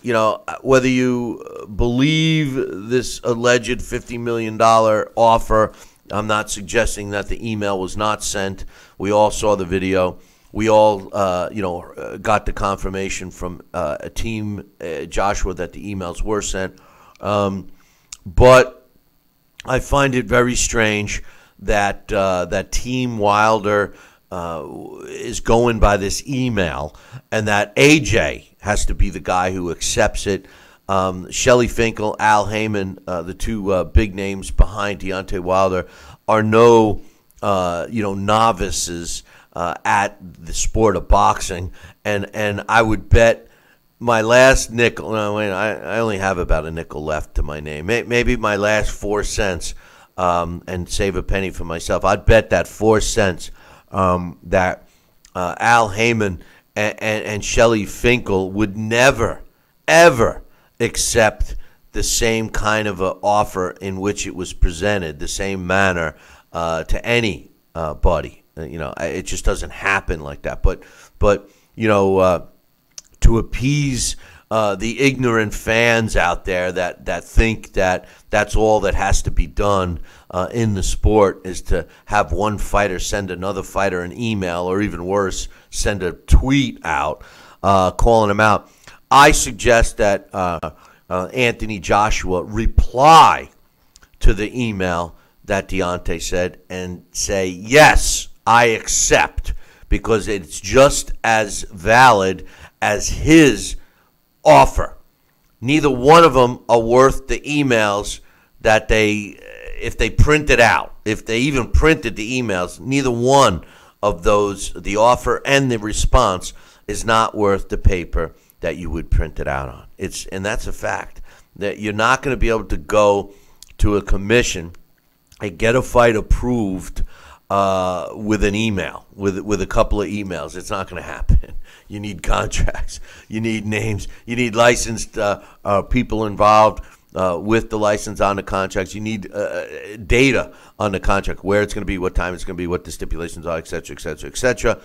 whether you believe this alleged $50 million offer, I'm not suggesting that the email was not sent. We all saw the video. we all, got the confirmation from a team, Joshua, that the emails were sent. But I find it very strange that that Team Wilder is going by this email, and that AJ has to be the guy who accepts it. Shelley Finkel, Al Heyman, the two big names behind Deontay Wilder, are no novices at the sport of boxing, and I would bet my last nickel. No, wait, I only have about a nickel left to my name. Maybe my last 4 cents, and save a penny for myself. I'd bet that 4 cents that Al Heyman and Shelley Finkel would never, ever accept the same kind of a offer in which it was presented, the same manner to anybody. It just doesn't happen like that. But to appease the ignorant fans out there that think that that's all that has to be done in the sport is to have one fighter send another fighter an email, or even worse, send a tweet out calling him out. I suggest that Anthony Joshua reply to the email that Deontay said and say, yes, I accept, because it's just as valid as his offer. Neither one of them are worth the emails that if they printed out, if they even printed the emails, neither one of those, the offer and the response, is not worth the paper that you would print it out on. And that's a fact, that you're not going to be able to go to a commission and get a fight approved with an email, with a couple of emails. It's not going to happen. You need contracts. You need names. You need licensed people involved with the license on the contracts. You need data on the contract, where it's going to be, what time it's going to be, what the stipulations are, et cetera, et cetera, et cetera.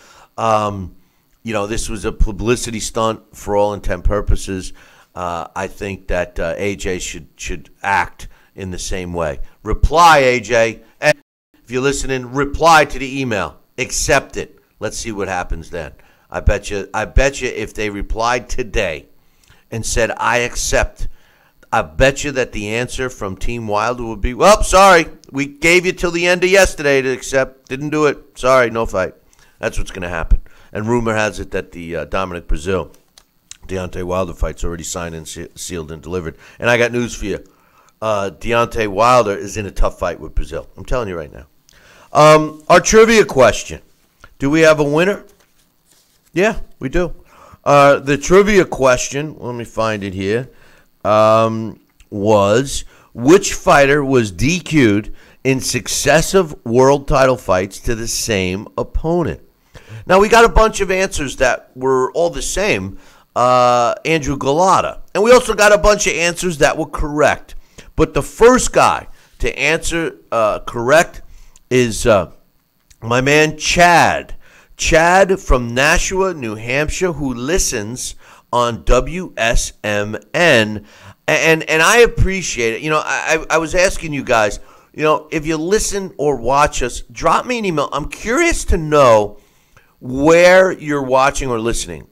This was a publicity stunt for all intent purposes. I think that AJ should act in the same way. Reply, AJ. And if you're listening, reply to the email. Accept it. Let's see what happens then. I bet you if they replied today and said, I accept, I bet you that the answer from Team Wilder would be, well, sorry, we gave you till the end of yesterday to accept. Didn't do it. Sorry, no fight. That's what's going to happen. And rumor has it that the Dominic Brazil, Deontay Wilder fight's already signed and sealed and delivered. And I got news for you. Deontay Wilder is in a tough fight with Brazil. I'm telling you right now. Our trivia question. Do we have a winner? Yeah, we do. The trivia question, let me find it here, was which fighter was DQ'd in successive world title fights to the same opponent? Now, we got a bunch of answers that were all the same. Andrew Galata. And we also got a bunch of answers that were correct. But the first guy to answer correct is my man Chad. Chad from Nashua, New Hampshire, who listens on WSMN. And I appreciate it. I was asking you guys, if you listen or watch us, drop me an email. I'm curious to know where you're watching or listening.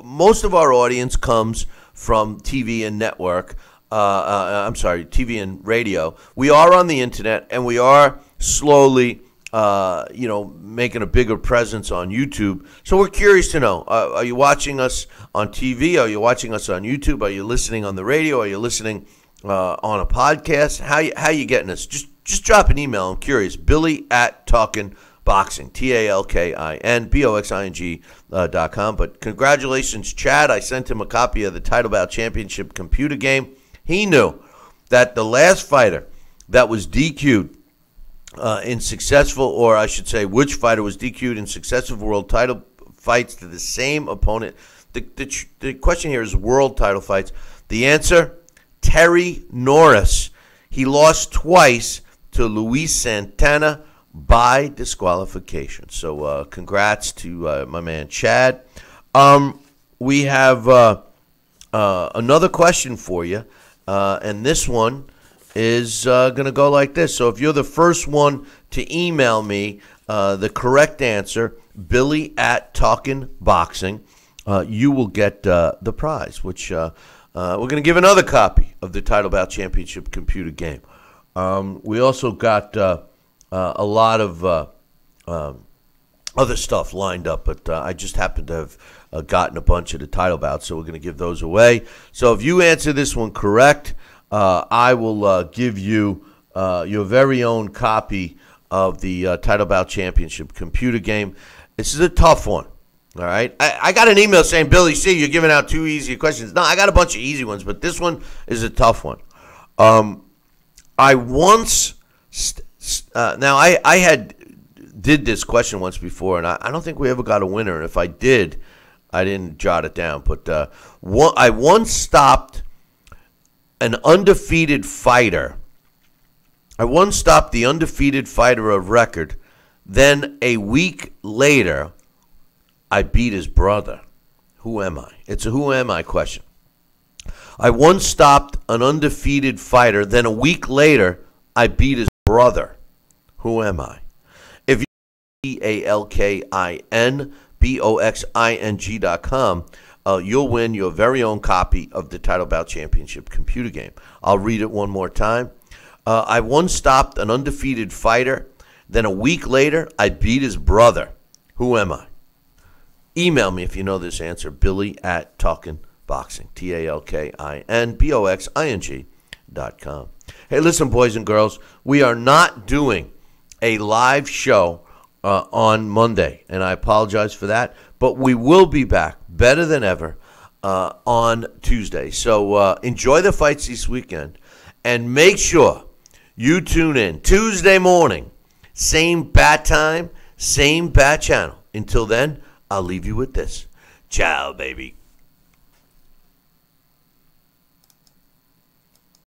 Most of our audience comes from TV and network. TV and radio. We are on the internet, and we are slowly, making a bigger presence on YouTube. So we're curious to know: are you watching us on TV? Are you watching us on YouTube? Are you listening on the radio? Are you listening on a podcast? How you getting us? Just drop an email. I'm curious. Billy@TalkinBoxing, TalkinBoxing.com. But congratulations, Chad. I sent him a copy of the Title Bout Championship computer game. He knew that the last fighter that was DQ'd in successful, or I should say, which fighter was DQ'd in successive world title fights to the same opponent. The question here is world title fights. The answer, Terry Norris. He lost twice to Luis Santana by disqualification. So congrats to my man Chad. We have another question for you, and this one is going to go like this. So if you're the first one to email me the correct answer Billy at Talkin' Boxing, you will get the prize, which we're going to give another copy of the Title Bout Championship computer game. We also got a lot of other stuff lined up, but I just happened to have gotten a bunch of the title bouts, so we're going to give those away. So if you answer this one correct, I will give you your very own copy of the Title Bout Championship computer game. This is a tough one, all right? I got an email saying, Billy C., you're giving out too easy questions. No, I got a bunch of easy ones, but this one is a tough one. I once now I had did this question once before, and I don't think we ever got a winner. And if I did, I didn't jot it down. But I once stopped an undefeated fighter. I once stopped the undefeated fighter of record. Then a week later, I beat his brother. Who am I? It's a who am I question. I once stopped an undefeated fighter. Then a week later, I beat his brother. Who am I? If you TALKINBOXING.com, you'll win your very own copy of the Title Bout Championship computer game. I'll read it one more time. I once stopped an undefeated fighter. Then a week later, I beat his brother. Who am I? Email me if you know this answer. Billy at Talkin' Boxing. TALKINBOXING.com. Hey, listen, boys and girls, we are not doing a live show on Monday, and I apologize for that, but we will be back better than ever on Tuesday. So enjoy the fights this weekend, and make sure you tune in Tuesday morning, same bat time, same bat channel. Until then, I'll leave you with this. Ciao, baby.